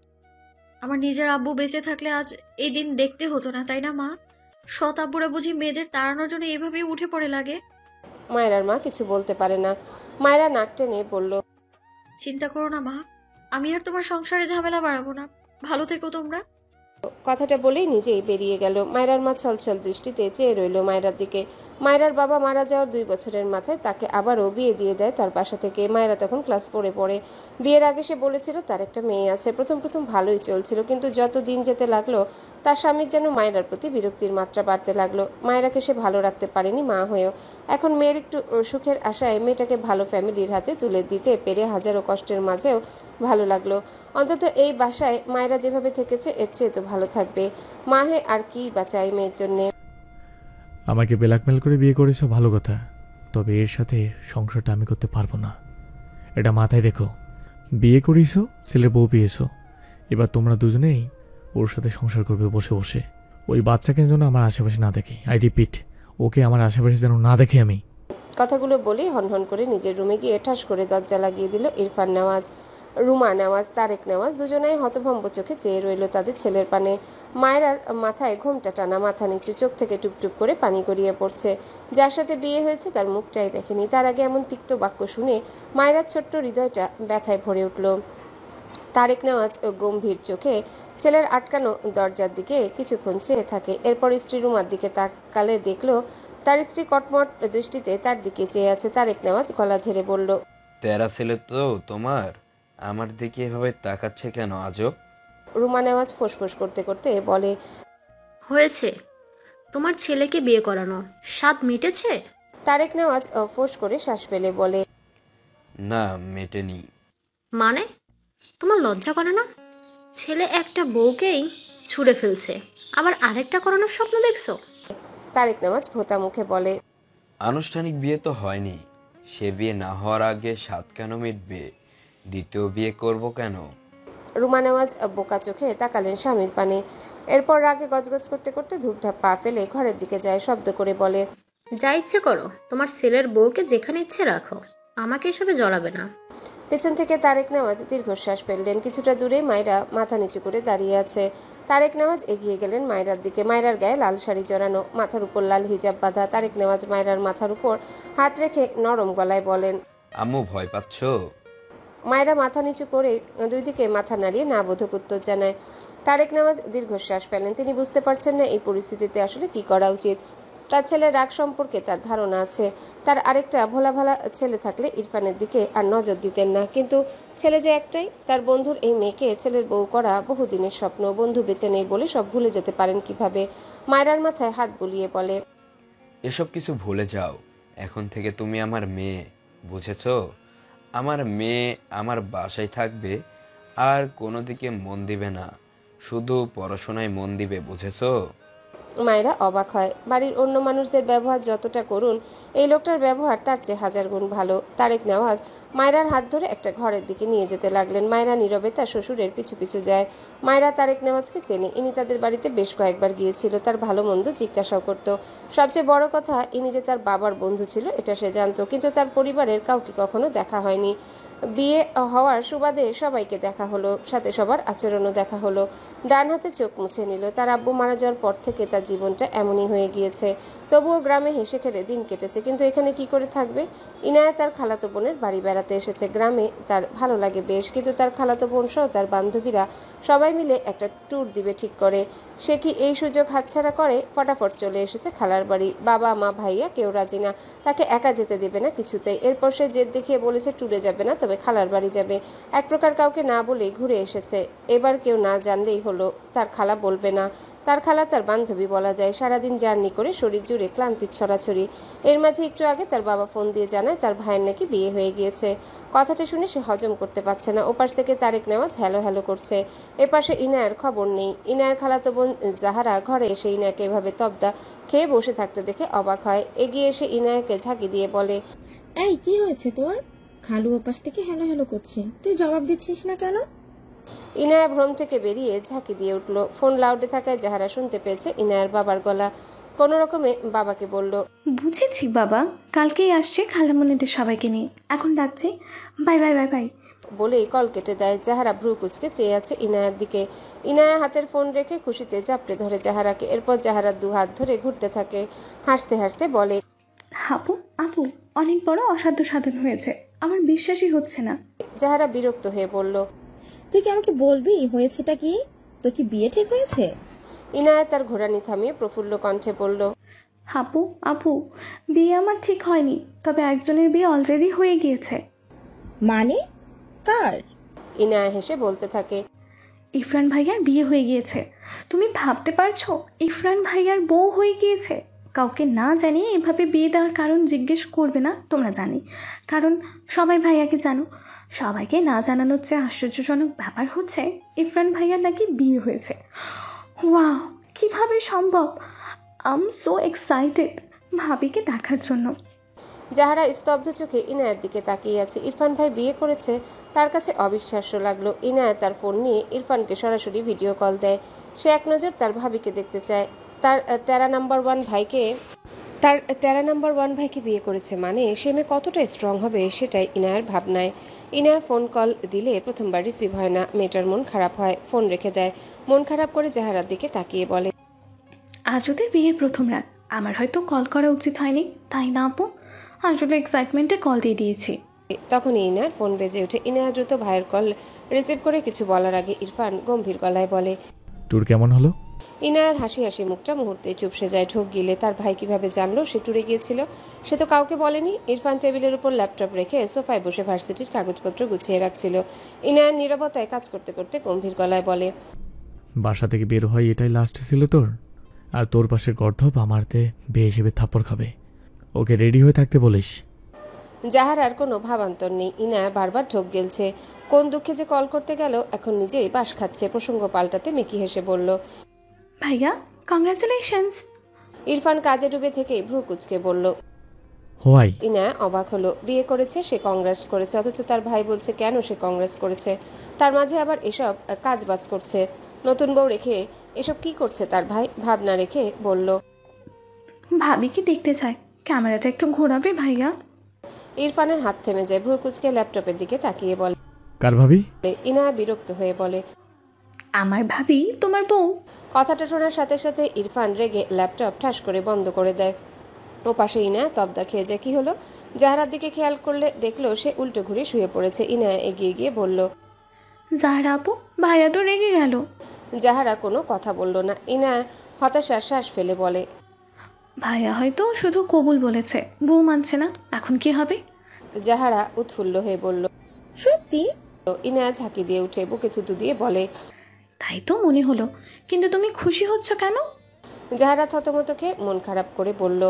আমার নিজের আব্বু বেঁচে থাকলে আজ এই দিন দেখতে হতো না, তাই না মা? সৎ আব্বুরা বুঝি মেয়েদের তাড়ানোর জন্য এভাবেই উঠে পড়ে লাগে? মায়রার মা কিছু বলতে পারে না। মায়রা নাক টেনে বলল, চিন্তা করো না মা, আমি আর তোমার সংসারে ঝামেলা বাড়াবো না। ভালো থেকো তোমরা। কথাটা বলেই নিজেই বেরিয়ে গেল। মায়রার মা ছলছল দৃষ্টিতে চেয়ে রইল মায়রার দিকে। মায়রার বাবা মারা যাওয়ার 2 বছরের মাথায় তাকে আবারও বিয়ে দিয়ে দেয় তার বাসা থেকে। মায়রা তখন ক্লাস 4-এ পড়ে। বিয়ের আগে সে বলেছিল তার একটা মেয়ে আছে। প্রথম প্রথম ভালোই চলছিল, কিন্তু যত দিন যেতে লাগলো তার স্বামীর যেন মায়রার প্রতি বিরক্তির মাত্রা বাড়তে লাগলো। মায়রাকে সে ভালো রাখতে পারেনি মা হয়েও। এখন মেয়ের একটু সুখের আশায় মেয়েটাকে ভালো ফ্যামিলির হাতে তুলে দিতে পেরে হাজারো কষ্টের মাঝেও ভালো লাগলো। অন্তত এই বাসায় মায়রা যেভাবে থেকেছে এর চেয়ে তো ভালো থাকবে। মা হে আর কি বাঁচায় মেয়ের জন্যে। আমাকে ব্ল্যাকমেল করে বিয়ে করেছো ভালো কথা, তবে এর সাথে সংসারটা আমি করতে পারবো না, এটা মাথায় রেখো। বিয়ে করেছো, ছেলের বউ পেয়েছো, এবার তোমরা দুজনেই ওর সাথে সংসার করবে বসে বসে। ওই বাচ্চাকে যেন আমার আশেপাশে না দেখি, আই রিপিট, ওকে আমার আশেপাশে যেন না দেখি আমি। কথাগুলো বলেই হনহন করে নিজের রুমে গিয়ে ঠাস করে দরজা লাগিয়ে দিল ইরফান নেওয়াজ। রুমা নেওয়াজ, তারেক নেওয়াজ দুজনেই হতভম্ব চোখে চেয়ে রইল তাদের ছেলের পানে। মায়েরার মাথায় ঘোমটা টানা, মাথা নিচু, চোখ থেকে টুপটুপ করে পানি গড়িয়ে পড়ছে। যার সাথে বিয়ে হয়েছে তার মুখটাই দেখেনি। তার আগে এমন তিক্ত বাক্য শুনে মায়েরার ছোট্ট হৃদয়টা ব্যথায় ভরে উঠল। তারেক নেওয়াজ গম্ভীর চোখে ছেলের আটকানো দরজার দিকে কিছুক্ষণ চেয়ে থাকে। এরপর স্ত্রী রুমার দিকে তাকালে দেখলো তার স্ত্রী কটমট দৃষ্টিতে তার দিকে চেয়ে আছে। তারেক নেওয়াজ গলা ঝেড়ে বলল, তেরা ছেলে তো তোমার, আমার দিকে এভাবে তাকাচ্ছে কেন আজব? রুমা নেওয়াজ ফোঁসফোঁস করতে করতে বলে, হয়েছে, তোমার ছেলেকে বিয়ে করানো স্বাদ মিটেছে? তারেক নেওয়াজ ফোঁস করে শ্বাস ফেলে বলে, না, মেটেনি। মানে তোমার লজ্জা করে না? ছেলে একটা বউকেই ছুঁড়ে ফেলছে, আবার আরেকটা করানোর স্বপ্ন দেখছো? তারেক নেওয়াজ ভোতা মুখে বলে, আনুষ্ঠানিক বিয়ে তো হয়নি, সে বিয়ে না হওয়ার আগে স্বাদ কেন মিটবে? দ্বিতীয় বিয়ে করব কেন? রুমা নেওয়াজ বোকা চোখে তাকালেন স্বামীর পানে। এরপর রাগে গজগজ করতে করতে ধূপধাপ পা ফেলে ঘরের দিকে যায়, শব্দ করে বলে, যা ইচ্ছে করো, তোমার ছেলের বউকে যেখানে ইচ্ছে রাখো, আমাকে এসবে জড়াবে না। পেছন থেকে তারেক নেওয়াজ দীর্ঘশ্বাস ফেললেন। কিছুটা দূরে মায়রা মাথা নিচু করে দাঁড়িয়ে আছে। তারেক নেওয়াজ এগিয়ে গেলেন মায়রার দিকে। মায়রার গায়ে লাল শাড়ি জড়ানো, মাথার উপর লাল হিজাব বাঁধা। তারেক নেওয়াজ মায়রার মাথার উপর হাত রেখে নরম গলায় বলেন, আম্মু ভয় পাচ্ছ? মায়রা মাথা নিচু করে 2 দিকে মাথা নাড়িয়ে না বোধক উত্তর জানায়। তারেক নেওয়াজ দীর্ঘশ্বাস ফেলেন। তিনি বুঝতে পারছেন না এই পরিস্থিতিতে আসলে কি করা উচিত। তার ছেলের রাগ সম্পর্কে তার ধারণা আছে। তার আরেকটা ভোলা ভালা ছেলে থাকলে ইরফানের দিকে আর নজর দিতেন না, কিন্তু ছেলে যে একটাই। তার বন্ধুর এই মেয়েকে ছেলের বউ করা বহুদিনের স্বপ্ন। বন্ধু বেঁচে নেই বলে সব ভুলে যেতে পারেন কিভাবে? মায়রার মাথায় হাত বুলিয়ে বলে, এসব কিছু ভুলে যাও, এখন থেকে তুমি আমার মেয়ে, বুঝেছো? আমার মেয়ে আমার বাসায় থাকবে, আর কোনো দিকে মন দিবে না, শুধু পড়াশোনায় মন দিবে, বুঝেছো? মায়েরা অবাক হয়। বাড়ির অন্য মানুষদের ব্যবহার যতটা করুন, এই লোকটার ব্যবহার তার চেয়ে 1000 গুণ ভালো। তারেক নেওয়াজ মায়রার হাত ধরে একটা ঘরের দিকে নিয়ে যেতে লাগলেন। মায়রা নীরবে তার শ্বশুরের পিছু পিছু যায়। মায়রা তারেক নেওয়াজকে চেনে। ইনি তাদের বাড়িতে বেশ কয়েকবার গিয়েছিল, তার ভালো মন্দ জিজ্ঞাসাও করত। সবচেয়ে বড় কথা, ইনি যে তার বাবার বন্ধু ছিল এটা সে জানতো, কিন্তু তার পরিবারের কাউকে কখনো দেখা হয়নি। বিয়ে হওয়ার সুবাদে সবাইকে দেখা হলো, সাথে সবার আচরণও দেখা হলো। ডান হাতে চোখ মুছে নিল। তার আব্বু মারা যাওয়ার পর থেকে তার জীবনটা এমনই হয়ে গিয়েছে। তবুও গ্রামে হেসে খেলে দিন কেটেছে, কিন্তু এখানে কি করে থাকবে? ইনায়া তার খালাতো বোনের বাড়ি বেড়াতে এসেছে। গ্রামে তার ভালো লাগে বেশ, কিন্তু তার খালাতো বোন সহ তার বান্ধবীরা সবাই মিলে একটা ট্যুর দিবে ঠিক করে। সে কি এই সুযোগ হাতছাড়া করে? ফটাফট চলে এসেছে খালার বাড়ি। বাবা মা ভাইয়া কেউ রাজি না, তাকে একা যেতে দেবে না কিছুতেই। এরপর সে জেদ দেখিয়ে বলেছে ট্যুরে যাবে না, তবে খালার বাড়ি যাবে। এক প্রকার কাউকে না বলেই ঘুরে এসেছে। এবার কেউ না জানলেই হলো, তার খালা বলবে না। তার খালা তার বান্ধবী বলা যায়। সারাদিন জার্নি করে শরীর জুড়ে ক্লান্তির ছড়াছড়ি। এর মাঝে একটু আগে তার বাবা ফোন দিয়ে জানায় তার ভাইয়ের নাকি বিয়ে হয়ে গিয়েছে। কথাটা শুনে সে হজম করতে পারছে না। ওপাশ থেকে তারেক নেওয়াজ হ্যালো হ্যালো করছে, এপাশে ইনায়ের খবর নেই। ইনায়ের খালাতো বোন জাহারা ঘরে এসে ইনায়াকে এভাবে তবদা খেয়ে বসে থাকতে দেখে অবাক হয়। এগিয়ে এসে ইনায়াকে ঝাঁকি দিয়ে বলে, এই কি হয়েছে তোর? খালু ওপাশ থেকে হ্যালো হ্যালো করছে, তুই জবাব দিচ্ছিস না কেন? ইনায়া ভ্রম থেকে বেরিয়ে ঝাঁকি দিয়ে উঠল। ফোন লাউডে থাকায় জাহারা শুনতে পেয়েছে ইনায়ার বাবার গলা। কোনো রকমে বাবাকে বলল, বুঝেছি বাবা, কালকেই আসছে খালামণিদের সবাইকে নিয়ে, এখন ডাকছি, বাই বাই বাই বাই বলেই কল কেটে দেয়। জাহারা ভ্রু কুচকে চেয়ে আছে ইনায়ার দিকে। ইনায়া হাতের ফোন রেখে খুশিতে চাপড়ে ধরে জাহারাকে। এরপর জাহারার 2 হাত ধরে ঘুরতে থাকে, হাসতে হাসতে বলে, আপু আপু অনেক বড় অসাধ্য সাধন হয়েছে, আমার বিশ্বাসই হচ্ছে না। জাহারা বিরক্ত হয়ে বলল। তুই কি আমাকে বলবি হয়েছেটা কি? তোর কি বিয়ে ঠিক হয়েছে? ইনায়া তার ঘোড়ানি থামিয়ে প্রফুল্ল কণ্ঠে বলল। আপু আপু বিয়ে আমার ঠিক হয়নি, তবে একজনের বিয়ে অলরেডি হয়ে গিয়েছে। মানে কার? ইনায়া হেসে বলতে থাকে। ইরফান ভাইয়ার বিয়ে হয়ে গিয়েছে। তুমি ভাবতে পারছো ইরফান ভাইয়ার বউ হয়ে গিয়েছে? কাউকে না জানিয়ে এভাবে বিয়ে দেওয়ার কারণ জিজ্ঞেস করবে না তোমরা, জানি কারণ সবাই ভাইয়াকে জানো। সবাইকে না জানানোর চেয়ে আশ্চর্যজনক ব্যাপার হচ্ছে ইরফান ভাইয়ার নাকি বিয়ে হয়েছে। ওয়াও, কিভাবে সম্ভব! আই এম সো এক্সাইটেড ভাবিকে দেখার জন্য। জাহারা স্তব্ধ চোখে ইনায়ার দিকে তাকিয়ে আছে। ইরফান ভাই বিয়ে করেছে, তার কাছে অবিশ্বাস্য লাগলো। ইনায়া তার ফোন নিয়ে ইরফানকে সরাসরি ভিডিও কল দেয়। সে এক নজর তার ভাবিকে দেখতে চায়। তার 13 নাম্বার 1 ভাইকে বিয়ে করেছে মানে সে মেয়ে কতটা স্ট্রং হবে সেটাই ইনায়ার ভাবনায়। ইনায়া ফোন কল দিলে প্রথমবার রিসিভ হয় না। মেয়েটার মন খারাপ হয়, ফোন রেখে দেয়। মন খারাপ করে জাহারার দিকে তাকিয়ে বলে, আজ ওদের বিয়ের প্রথম রাত, আমার হয়তো কল করা উচিত হয়নি, তাই না আপু? আসলে এক্সাইটমেন্টে কল দিয়ে দিয়েছি। তখনই ইনায়ার ফোন বেজে ওঠে। ইনায়া দ্রুত ভাইয়ের কল রিসিভ করে কিছু বলার আগে ইরফান গম্ভীর গলায় বলে, ট্যুর কেমন হলো? ইনায়ার হাসি হাসি মুখটা মুহূর্তে চুপসে যায়। ঢোক গিলে তার ভাই কিভাবে জানলো সে ট্যুরে গিয়েছিল? সে তো কাউকে বলেনি। ইরফান টেবিলের উপর ল্যাপটপ রেখে সোফায় বসে ভার্সিটির কাগজপত্র গুছিয়ে রাখছিল। ইনায়ার নীরবতায় কাজ করতে করতে গম্ভীর গলায় বলে, বাসা থেকে বের হয় এটাই লাস্ট ছিল তোর? আর তোর পাশের গর্ধব আমারতে বিয়ে হিসেবে থাপ্পড় খাবে। ওকে রেডি হয়ে থাকতে বলিস। জাহারার কোনো ভাবান্তর নেই। ইনায়া বারবার ঢোক গেলছে। কোন দুঃখে যে কল করতে গেল এখন নিজেই বাস খাচ্ছে। প্রসঙ্গ পাল্টাতে মেকি হেসে বলল, ভাইয়া কংগ্রাচুলেশনস। ইরফান কাজে ডুবে থেকেই ভ্রু কুচকে বলল। হোয়াই? ইনায়া অবাক হলো। বিয়ে করেছে, সে কংগ্রেস করেছে, অথচ তার ভাই বলছে কেন সে কংগ্রেস করেছে। তার মাঝে আবার এসব কাজবাজ করছে। নতুন বউ রেখে এসব কি করছে তার ভাই? ভাবনা রেখে বলল, ভাবিকে দেখতে চাই, ক্যামেরাটা একটু ঘোরাবে ভাইয়া? ইরফানের হাত থেমে যায়। ভ্রু কুচকে ল্যাপটপের দিকে তাকিয়ে বলে। কার ভাবি? ইনায়া বিরক্ত হয়ে বলে, আমার ভাবি তোমার বউ। কথাটা শোনার সাথে সাথে ইরফান রেগে ল্যাপটপ ঠাস করে বন্ধ করে দেয়। ও পাশে ইনায়া তবদা খেয়ে যায়। কি হলো? জাহারার দিকে খেয়াল করলে দেখলো সে উল্টো ঘুরে শুয়ে পড়েছে। ইনায়া এগিয়ে গিয়ে বলল, জাহরা আপু ভাইয়া তো রেগে গেল। জাহারা কোনো কথা বলল না। ইনায়া হতাশার শ্বাস ফেলে বলে, ভাইয়া হয়তো শুধু কবুল বলেছে, বউ মানছে না, এখন কি হবে? জাহারা উৎফুল্ল হয়ে বলল। সত্যি? ইনায়া ঝাঁকি দিয়ে উঠে বুকে থুতু দিয়ে বলে, তাই তো মনে হলো, কিন্তু তুমি খুশি হচ্ছ কেন? জাহারা থতমত খেয়ে মন খারাপ করে বলল,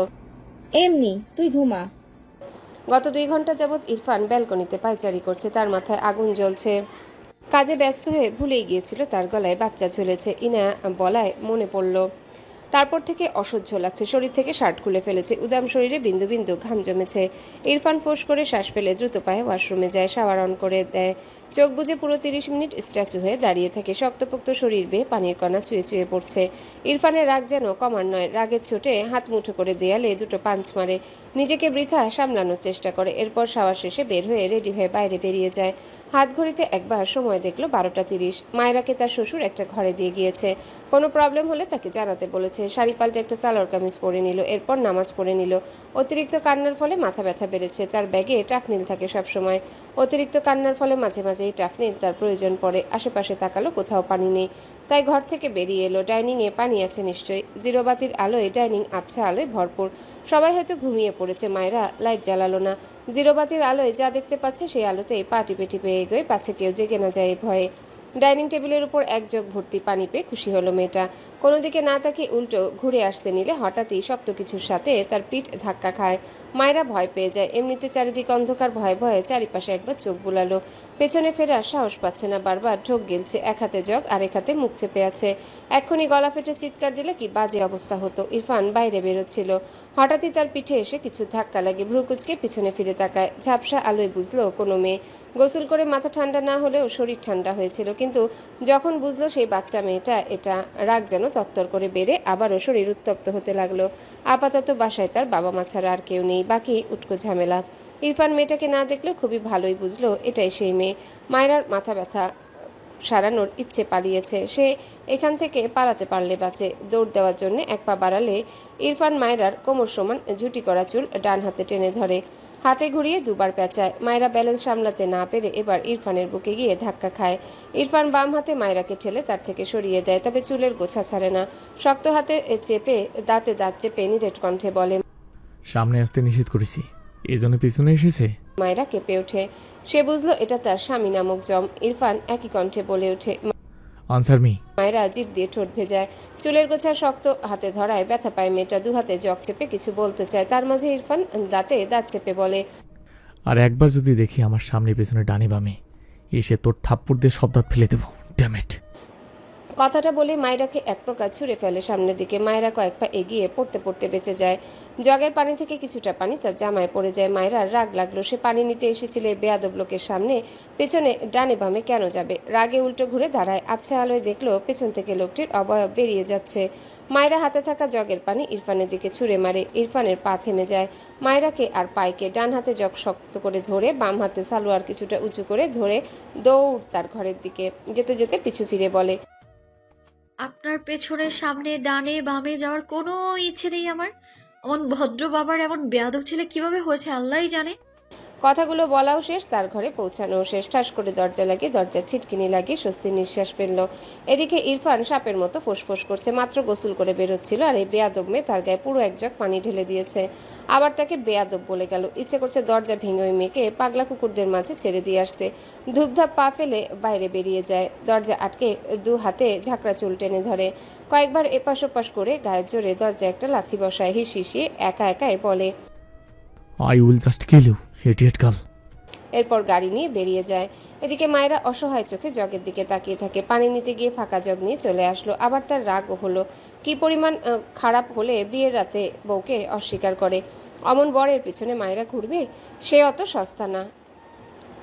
এমনি, তুই ঘুমা। গত 2 ঘন্টা যাবৎ ইরফান ব্যালকনিতে পায়চারি করছে। তার মাথায় আগুন জ্বলছে। কাজে ব্যস্ত হয়ে ভুলেই গিয়েছিল তার গলায় বাচ্চা ঝুলেছে। ইনায়া বলায় মনে পড়ল। তারপর থেকে অসহ্য লাগছে। শরীর থেকে শার্ট খুলে ফেলেছে। উদাম শরীরে বিন্দু বিন্দু ঘাম জমেছে। ইরফান ফোঁস করে শ্বাস ফেলে দ্রুত পায়ে ওয়াশরুমে যায়, শাওয়ার অন করে দেয়। চোখ বুজে পুরো 30 মিনিট স্ট্যাচু হয়ে দাঁড়িয়ে থাকে। শক্তপোক্ত শরীর বেয়ে পানির কণা চুয়ে চুয়ে পড়ছে। ইরফানের রাগ যেন কমার নয়। রাগের চোটে হাত মুঠো করে দেয়ালে দুটো পাঞ্চ মারে। নিজেকে বৃথা সামলানোর চেষ্টা করে। এরপর শাওয়ার শেষে বের হয়ে রেডি হয়ে বাইরে বেরিয়ে যায়। হাত ঘড়িতে একবার সময় দেখলো 12টা 30। মায়েরাকে তার শ্বশুর একটা ঘরে দিয়ে গিয়েছে। কোনো প্রবলেম হলে তাকে জানাতে বলেছে। শাড়ি পাল্টে একটা সালোয়ার কামিজ পরে নিল। এরপর নামাজ পড়ে নিল। অতিরিক্ত কান্নার ফলে মাথা ব্যথা বেড়েছে। তার ব্যাগে টাফনিল থাকে সবসময়। অতিরিক্ত কান্নার ফলে মাঝে মাঝে এই টাফনিল তার প্রয়োজন পড়ে। আশেপাশে তাকালো, কোথাও পানি নেই। তাই ঘর থেকে বেরিয়ে এলো। ডাইনিংয়ে পানি আছে নিশ্চয়ই। জিরোবাতির আলোয় ডাইনিং আবছা আলোয় ভরপুর। সবাই হয়তো ঘুমিয়ে পড়েছে। মায়েরা লাইট জ্বালালো না। জিরোবাতির আলোয় যা দেখতে পাচ্ছে সেই আলোতেই পা টিপে টিপে এগোয়, পাছে কেউ জেগে না যায় ভয়ে। ডাইনিং টেবিলের উপর এক জগ ভর্তি পানি পেয়ে খুশি হলো মেয়েটা। কোনো দিকে না তাকিয়ে উল্টো ঘুরে আসতে নিলে হঠাৎই শক্ত কিছুর সাথে তার পিঠ ধাক্কা খায়। মায়েরা ভয় পেয়ে যায়। এমনিতে চারিদিকে অন্ধকার, ভয়ে ভয়ে চারিপাশে একবার চোখ বুলালো। পেছনে ফেরার সাহস পাচ্ছে না। বারবার ঢোক গিলছে। এক হাতে জগ, আরেক হাতে মুখ চেপে আছে। এক্ষুনি গলা ফেটে চিৎকার দিলে কি বাজে অবস্থা হতো। ইরফান বাইরে বেরোচ্ছিল। হঠাৎই তার পিঠে এসে কিছু ধাক্কা লাগে। ভ্রু কুচকে পিছনে ফিরে তাকায়। ঝাপসা আলোয় বুঝলো কোনো মেয়ে। গোসল করে মাথা ঠান্ডা না হলেও শরীর ঠান্ডা হয়েছিল। কিন্তু যখন বুঝলো সেই বাচ্চা মেয়েটা, এটা রাগ যেন তত্তর করে বেড়ে আবারও শরীর উত্তপ্ত হতে লাগলো। আপাতত বাসায় তার বাবা মা ছাড়া আর কেউ নেই। বাকি উটকো ঝামেলা। ইরফান মেয়েটাকে না দেখলেও খুবই ভালোই বুঝলো এটাই সেই মেয়ে। মায়েরার মাথা ব্যথা সারানোর ইচ্ছে পালিয়েছে। সে এখান থেকে পালাতে পারলে বাঁচে। দৌড় দেওয়ার জন্য এক পা বাড়ালে ইরফান মায়রার কোমর সমান ঝুটি করা চুল ডান হাতে টেনে ধরে, হাতে ঘুরিয়ে দুবার পেঁচায়। মায়রা ব্যালেন্স সামলাতে না পেরে এবার ইরফানের বুকে গিয়ে ধাক্কা খায়। ইরফান বাম হাতে মায়রাকে ঠেলে তার থেকে সরিয়ে দেয়, তবে চুলের গোছা ছাড়ে না। শক্ত হাতে চেপে দাঁতে দাঁত চেপে নিরেট কণ্ঠে বলে, সামনে আসতে নিষেধ করেছি, এই জন্য পিছনে এসেছে। মায়রা কেঁপে ওঠে। সে বুঝলো এটা তার স্বামী নামক জম। ইরফান একই কণ্ঠে বলে ওঠে, আনসার মি। মায়রা জিভ দিয়ে ঠোঁট ভেজায়। চুলের গোছা শক্ত হাতে ধরায় ব্যথা পায় মেয়েটা। দু হাতে জগ চেপে কিছু বলতে চায়, তার মাঝে ইরফান দাঁতে দাঁত চেপে বলে, আর একবার যদি দেখি আমার সামনে পেছনে ডানে বামে এসে তোর থাপ্পড় দিয়ে সব দাঁত ফেলে দেবো। Damn it. কথাটা বলে মায়রাকে এক প্রকার ছুঁড়ে ফেলে সামনের দিকে। মায়রা কয়েক পা এগিয়ে পড়তে পড়তে বেঁচে যায়। জগের পানি থেকে কিছুটা পানি তার জামায় পড়ে যায়। মায়রার রাগ লাগলো। সে পানি নিতে এসেছিল এই বেয়াদব লোকের সামনে, পেছনে ডানে বামে কেন যাবে? রাগে উল্টো ঘুরে দাঁড়ায়। আবছা আলোয় দেখলো পেছন থেকে লোকটির অবয়ব বেরিয়ে যাচ্ছে। মায়রা হাতে থাকা জগের পানি ইরফানের দিকে ছুঁড়ে মারে। ইরফানের পা থেমে যায়। মায়রাকে আর পাইকে ডান হাতে জগ শক্ত করে ধরে বাম হাতে সালোয়ার কিছুটা উঁচু করে ধরে দৌড় তার ঘরের দিকে। যেতে যেতে পিছু ফিরে বলে, আপনার পেছনে সামনে ডানে বামে যাওয়ার কোনো ইচ্ছে নেই আমার। এমন ভদ্র বাবার এমন বেয়াদব ছেলে কিভাবে হয়েছে আল্লাহই জানে। কথাগুলো বলাও শেষ, তার ঘরে পৌঁছানোও শেষ। ঠাস করে দরজা লাগিয়ে দরজার ছিটকিনি লাগিয়ে স্বস্তির নিঃশ্বাস ফেলল। এদিকে ইরফান সাপের মতো ফোঁসফোঁস করছে। মাত্র গোসল করে বেরোচ্ছিল আর এই বেয়াদব মেয়ে তার গায়ে পুরো এক জগ পানি ঢেলে দিয়েছে। আবার তাকে বেয়াদব বলে গেল। ইচ্ছে করছে দরজা ভেঙে ওই মেয়েকে পাগলা কুকুরদের মাঝে ছেড়ে দিয়ে আসতে। ধূপধাপ পা ফেলে বাইরে বেরিয়ে যায়। দরজা আটকে দু হাতে ঝাঁকড়া চুল টেনে ধরে। কয়েকবার এপাশ ওপাশ করে গায়ের জোরে দরজা একটা লাথি বসায়। হিসিয়ে একা একাই বলে, I will just kill you idiot girl. এরপর গাড়ি নিয়ে বেরিয়ে যায়। এদিকে মায়েরা অসহায় চোখে জগের দিকে তাকিয়ে থাকে। পানি নিতে গিয়ে ফাঁকা জগ নিয়ে চলে আসলো। আবার তার রাগও হলো। কি পরিমাণ খারাপ হলে বিয়ের রাতে বউকে অস্বীকার করে। অমন বরের পিছনে মায়েরা ঘুরবে? সে অত সস্তা না।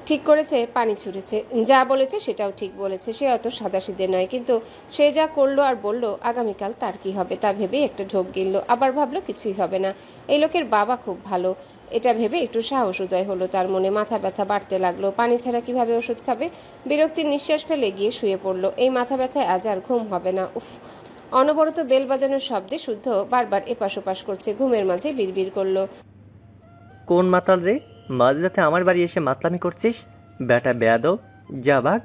ঠিক করেছে, পানি ছুঁড়েছে। যা বলেছে সেটাও ঠিক বলেছে। সে অত সাদাসিধে নয়, কিন্তু সে যা করলো আর বললো আগামীকাল তার কি হবে তা ভেবেই একটা ঢোক গিলল। আবার ভাবলো কিছুই হবে না, এই লোকের বাবা খুব ভালো। এটা ভেবে একটু সাহস উদয় হলো তার মনে। মাথা ব্যথা বাড়তে লাগলো। পানি ছাড়া কিভাবে ওষুধ খাবে? বিরক্তির নিঃশ্বাস ফেলে গিয়ে শুয়ে পড়লো। এই মাথা ব্যথায় আজ আর ঘুম হবে না। উফ! অনবরত বেল বাজানোর শব্দে শুদ্ধ বারবার এপাশ ওপাশ করছে। ঘুমের মাঝে বিড়বিড় করলো, কোন মাতাল রে, মাঝরাতে আমার বাড়ি এসে মাতলামি করছিস? বেটা বেয়াদব, যা ভাগ।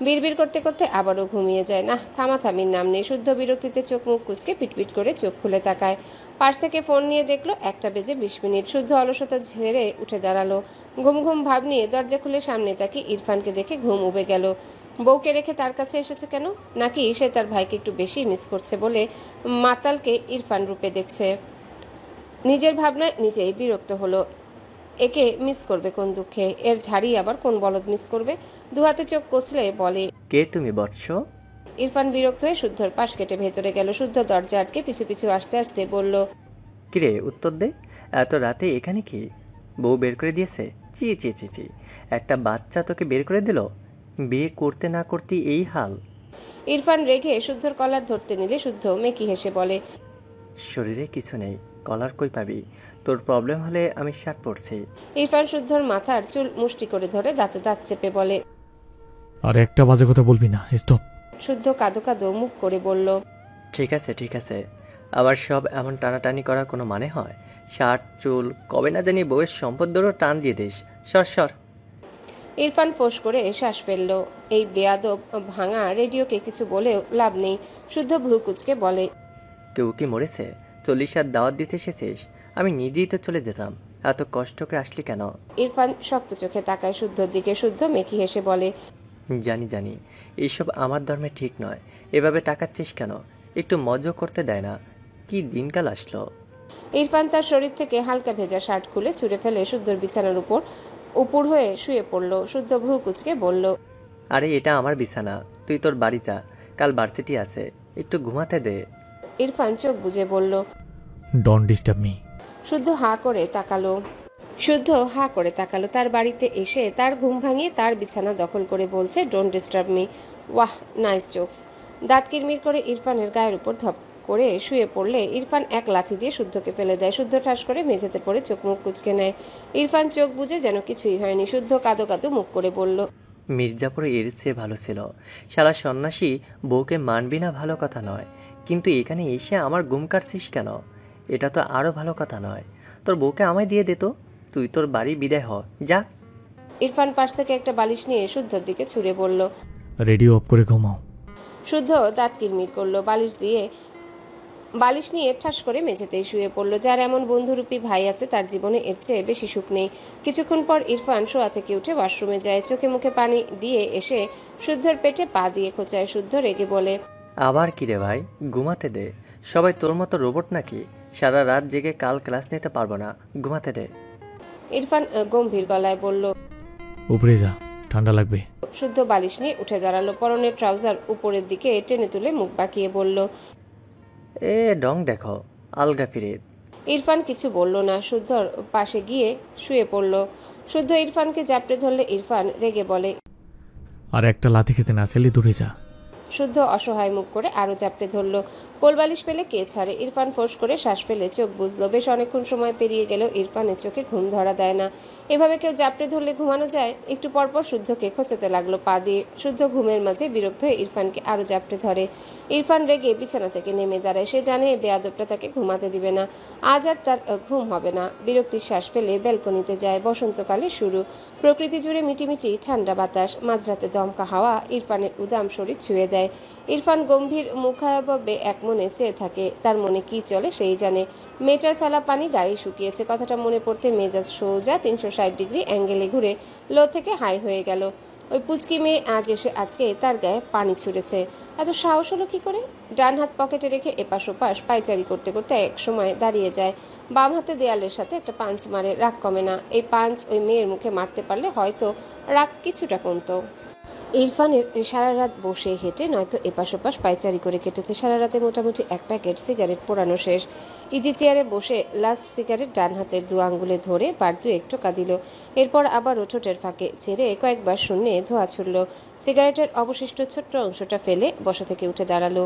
বিড়বিড় করতে করতে আবারও ঘুমিয়ে যায়। না, থামাথামির নাম নেই। শুদ্ধ বিরক্তিতে চোখ মুখ কুচকে পিটপিট করে চোখ খুলে তাকায়। পাশ থেকে ফোন নিয়ে দেখলো 1:20 শুদ্ধ অলসতা ঝেড়ে উঠে দাঁড়ালো। ঘুম ঘুম ভাব নিয়ে দরজা খুলে সামনে তাকে ইরফানকে দেখে ঘুম উবে গেল। বউকে রেখে তার কাছে এসেছে কেন? নাকি সে তার ভাইকে একটু বেশি মিস করছে বলে মাতালকে ইরফান রূপে দেখছে? নিজের ভাবনায় নিজেই বিরক্ত হলো। একে মিস করবে কোন দুঃখে? এর ঝাড়ি আবার কোন বলদ মিস করবে? দুহাতে চোখ কচলে বলে, কে তুমি বৎস? ইরফান বিরক্ত হয়ে শুদ্ধর পাশ কেটে ভেতরে গেল। শুদ্ধ দরজা আটকে পিছু পিছু আসতে আসতে বলল, কিরে উত্তর দে, এত রাতে এখানে কি? বউ বের করে দিয়েছে? চি চি চি চি, একটা বাচ্চা তোকে বের করে দিল? বিয়ে করতে না করতে এই হাল? ইরফান রেগে শুদ্ধর কলার ধরতে নিলে শুদ্ধ মেকি হেসে বলে, শরীরে কিছু নেই, কলার কই পাবি? তোর প্রবলেম হলে আমি শাক পড়ছি। ইরফান শুদ্ধর মাথার চুল মুষ্টি করে ধরে দাঁতে দাঁত চেপে বলে, আর একটা বাজে কথা বলবি না, স্টপ। শুদ্ধ কাঁদো কাঁদো মুখ করে বলল, ঠিক আছে ঠিক আছে, আবার সব এমন টানাটানি করার কোনো মানে হয়? শার্ট চুল কবে না জানি বউয়ের সম্পদ ধরো টান দিয়ে দিস, সর সর। ইরফান ফোঁস করে শ্বাস ফেলল। এই বেয়াদব ভাঙা রেডিওকে কিছু বলেও লাভ নেই। শুদ্ধ ভ্রু কুচকে বলে, কেউ কি মরেছে? 40 দাওয়াত দিতে এসেছিস? আমি নিজেই তো চলে যেতাম, এত কষ্ট করে আসলি কেন? ইরফান শক্ত চোখে তাকায় শুদ্ধর দিকে। শুদ্ধ মেকি হেসে বলে, জানি জানি, এইসব আমার ধর্মে ঠিক নয়। এভাবে টাকাচ্ছিস কেন? একটু মজা করতে দেয় না? কি দিনকাল আসলো? ইরফান তার শরীর থেকে হালকা ভেজা শার্ট খুলে ছুঁড়ে ফেলে শুদ্ধর বিছানার উপর উপুর হয়ে শুয়ে পড়ল। শুদ্ধ ভ্রু কুচকে বলল, আরে এটা আমার বিছানা, তুই তোর বাড়ি যা, কাল ভার্সিটি আছে, একটু ঘুমাতে দে। ইরফান চোখ বুজে বলল। Don't disturb me. শুদ্ধ হাঁ করে তাকালো। তার বাড়িতে এসে তার ঘুম ভাঙিয়ে তার বিছানা দখল করে বলছে, ডোন্ট ডিস্টার্ব মি। ওয়াহ, নাইস জোকস। দাঁত কিরমির করে ইরফানের গায়ের উপর ধপ করে শুয়ে পড়লে ইরফান এক লাথি দিয়ে শুদ্ধকে ফেলে দেয়। শুদ্ধ ঠাস করে মেঝেতে পড়ে চোখ মুখ কুচকে নেয়। ইরফান চোখ বুজে যেন কিছুই হয়নি। শুদ্ধ কাঁদো কাঁদো মুখ করে বলল, মির্জাপুর এর চেয়ে ভালো ছিল। শালা সন্ন্যাসী, বউকে মানবি না ভালো কথা নয়, কিন্তু এখানে এসে আমার গুম কাটছিস কেন? এটা তো আরো ভালো কথা নয়। তোর বউকে আমায় দিয়ে দে তো, তুই তোর বাড়ি বিদায় হ, যা। ইরফান পাশ থেকে একটা বালিশ নিয়ে শুদ্ধর দিকে ছুঁড়ে বলল। রেডিও অফ করে ঘুমাও। শুদ্ধ দাঁত কিরমির করলো। বালিশ নিয়ে ঠাস করে মেঝেতেই শুয়ে পড়ল। যার এমন বন্ধুরূপী ভাই আছে তার জীবনে এর চেয়ে বেশি সুখ নেই। কিছুক্ষণ পর ইরফান শোয়া থেকে উঠে ওয়াশরুমে যায়। চোখে মুখে পানি দিয়ে এসে শুদ্ধর পেটে পা দিয়ে খোঁচায়। শুদ্ধ রেগে বলে, আবার কি রে ভাই, ঘুমাতে দে। সবাই তোর মতো রোবট নাকি? সারা রাত জেগে কাল ক্লাস নিতে পারবো না, ঘুমাতে দে। ইরফান গম্ভীর গলায় বলল। উপরে যা, ঠান্ডা লাগবে। শুদ্ধ বালিশ নিয়ে উঠে দাঁড়ালো। পরনের ট্রাউজার উপরের দিকে টেনে তুলে মুখ বাঁকিয়ে বলল, এ ডং দেখো, আলগা ফিরে। ইরফান কিছু বলল না। শুদ্ধর পাশে গিয়ে শুয়ে পড়ল। শুদ্ধ ইরফানকে জাপটে ধরলে ইরফান রেগে বলে, আর একটা লাথি খেতে না চাইলে দূরে যা। শুদ্ধ অসহায় মুখ করে আরো চাপটে ধরল। কোলবালিশ পেলে কে ছাড়ে। ইরফান ফোঁস করে শ্বাস ফেলে চোখ বুঝলো। বেশ অনেকক্ষণ সময় পেরিয়ে গেল, ইরফানের চোখে ঘুম ধরা দেয় না। এভাবে কেউ জাপটে ধরলে ঘুমানো যায়? একটু পরপর শুদ্ধকে খোঁচাতে লাগলো পা দিয়ে। শুদ্ধ ঘুমের মাঝে বিরক্ত হয়ে ইরফানকে আরো জাপটে ধরে। ইরফান রেগে বিছানা থেকে নেমে দাঁড়ায়। সে জানে বেয়াদবটা তাকে ঘুমাতে দিবে না। আজ আর তার ঘুম হবে না। বিরক্তির শ্বাস ফেলে ব্যালকনিতে যায়। বসন্তকালে শুরু। প্রকৃতি জুড়ে মিটিমিটি ঠান্ডা বাতাস। মাঝরাতে দমকা হাওয়া ইরফানের উদাম শরীর ছুঁয়ে দেয়। ইরফান গম্ভীর মুখাববে এক মনে চেয়ে থাকে। তার মনে কি চলে সেই জানে। মেয়েটার ফেলা পানি গায়ে শুকিয়েছে। কথাটা মনে পড়তে মেজাজ সোজা 360 ডিগ্রি অ্যাঙ্গেলে ঘুরে লো থেকে হাই হয়ে গেল। ওই পুচকি মেয়ে আজকে তার গায়ে পানি ছুঁড়েছে। এত সাহস হলো কি করে? ডান হাত পকেটে রেখে এপাশ ওপাশ পায়চারি করতে করতে এক সময় দাঁড়িয়ে যায়। বাম হাতে দেয়ালের সাথে একটা পাঞ্চ মারে। রাগ কমে না। এই পাঞ্চ ওই মেয়ের মুখে মারতে পারলে হয়তো রাগ কিছুটা কমতো। ইরফানের সারা রাত বসে হেঁটে নয়তো এপাশ ওপাশ পায়চারি করে কেটেছে। সারা রাতে মোটামুটি 1 প্যাকেট সিগারেট পোড়ানো শেষ। ইজি চেয়ারে বসে লাস্ট সিগারেট ডান হাতে 2 আঙ্গুলে ধরে বার 2 টোকা দিল। এরপর আবার ঠোঁটের ফাঁকে ছেড়ে কয়েকবার শূন্যে ধোয়া ছুড়ল। সিগারেটের অবশিষ্ট ছোট্ট অংশটা ফেলে বসা থেকে উঠে দাঁড়ালো।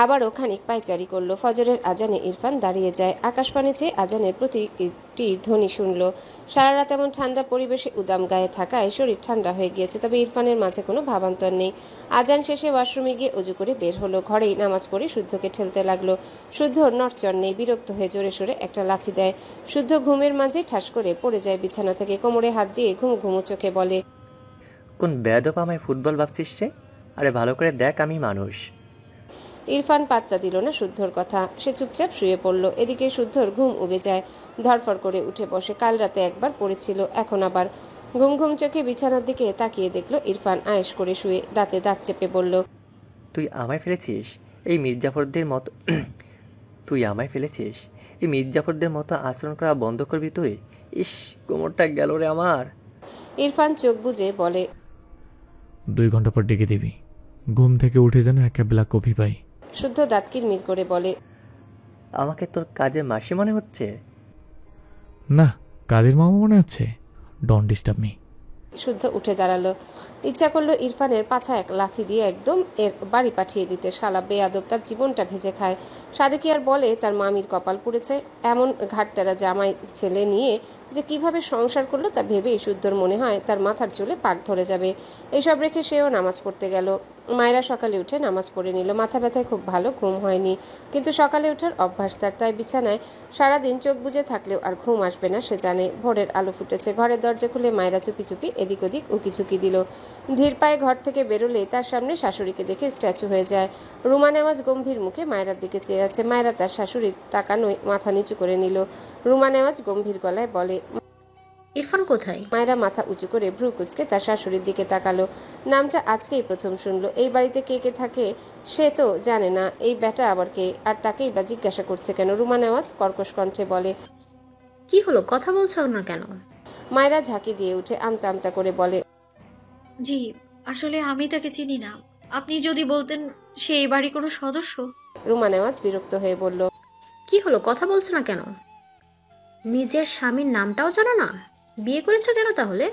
আবারও খানিক পায়চারি করলো। ফজরের আজানে ইরফান দাঁড়িয়ে যায়। আকাশপানে চেয়ে আজানের প্রতিটি ধ্বনি শুনল। সারা রাত এমন ঠান্ডা পরিবেশে উদাম গায়ে থাকায় শরীর ঠান্ডা হয়ে গিয়েছে। তবে ইরফানের মাঝে কোনো ভাবান্তর নেই। আজান শেষে ওয়াশরুমে গিয়ে অজু করে বের হলো। ঘরেই নামাজ পড়ে শুদ্ধকে ঠেলতে লাগলো। শুদ্ধর নড়চড় নেই। বিরক্ত হয়ে জোরে সোরে একটা লাথি দেয়। শুদ্ধ ঘুমের মাঝে ঠাস করে পড়ে যায় বিছানা থেকে। কোমরে হাত দিয়ে ঘুম ঘুমো চোখে বলে, কোন বেয়াদব আমায় ফুটবল ভাবছিস রে? আরে ভালো করে দেখ, আমি মানুষ। ইরফান পাত্তা দিল না শুদ্ধর কথা। সে চুপচাপ শুয়ে পড়ল। এদিকে শুদ্ধর ঘুম উবে যায়। ধরফর করে উঠে বসে। কাল রাতে একবার পড়েছিল, এখন আবার। ঘুম ঘুম চোখে বিছানার দিকে তাকিয়ে দেখলো ইরফান আয়েশ করে শুয়ে। দাঁতে দাঁত চেপে বলল, তুই আমায় ফেলেছিস এই মির্জাফরদের মতো তুই আমায় ফেলেছিস এই মির্জাফরদের মতো আচরণ করা বন্ধ করবি তুই? ইস, কোমরটা গেল রে আমার। ইরফান চোখ বুজে বলে, 2 ঘন্টা পর ডেকে দিবি। ঘুম থেকে উঠে যেন একটা ব্ল্যাক কফি পাই। শুদ্ধ দাঁত কিরমির করে বলে, আমাকে তোর কাজে মাসি মনে হচ্ছে? না, কাজের মামা মনে হচ্ছে। Don't disturb me. শুদ্ধ উঠে দাঁড়ালো। ইচ্ছা করলো ইরফানের পাছা এক লাথি দিয়ে একদম এর বাড়ি পাঠিয়ে দিতে। শালা বেয়াদব, তার জীবনটা ভেজে খায়। সাদে কি আর বলে তার মামির কপাল পুড়েছে। এমন ঘাটতেরা জামাই ছেলে নিয়ে যে কিভাবে সংসার করলো তা ভেবেই শুদ্ধর মনে হয় তার মাথার চুলে পাক ধরে যাবে। এইসব রেখে সেও নামাজ পড়তে গেল। মায়েরা সকালে উঠে নামাজ পড়ে নিল। মাথা ব্যথায় খুব ভালো ঘুম হয়নি, কিন্তু সকালে ওঠার অভ্যাস তার। তাই বিছানায় সারাদিন চোখ বুজে থাকলেও আর ঘুম আসবে না সে জানে। ভোরের আলো ফুটেছে। ঘরের দরজা খুলে মায়েরা চুপি চুপি এদিক ওদিক উকিঝুঁকি দিল। ধীর পায়ে ঘর থেকে বেরোলে তার সামনে শাশুড়িকে দেখে স্ট্যাচু হয়ে যায়। রুমা নেওয়াজ গম্ভীর মুখে মায়েরার দিকে চেয়ে আছে। মায়েরা তার শাশুড়ির তাকানোয় মাথা নিচু করে নিল। রুমা নেওয়াজ গম্ভীর গলায় বলে, ইরফান কোথায়? মায়েরা মাথা উঁচু করে ভ্রু কুঁচকে তার শাশুড়ির দিকে তাকালো। নামটা আজকেই প্রথম শুনলো। এই বাড়িতে কে কে থাকে সে তো জানে না। এই ব্যাটা আবার কে? আর তাকেই বা জিজ্ঞাসা করছে কেন? রুমা নেওয়াজ কর্কশ কণ্ঠে বলে, কি হলো, কথা বলছো না কেন? মায়েরা ঝাঁকি দিয়ে উঠে আমতা আমতা করে বলে, জি, আসলে আমি তাকে চিনি না। আপনি যদি বলতেন সে এই বাড়ি কোনো সদস্য। রুমা নেওয়াজ বিরক্ত হয়ে বলল, কি হলো, কথা বলছো না কেন? নিজের স্বামীর নামটাও জানো না? বিয়ে করেছো কেন তাহলে?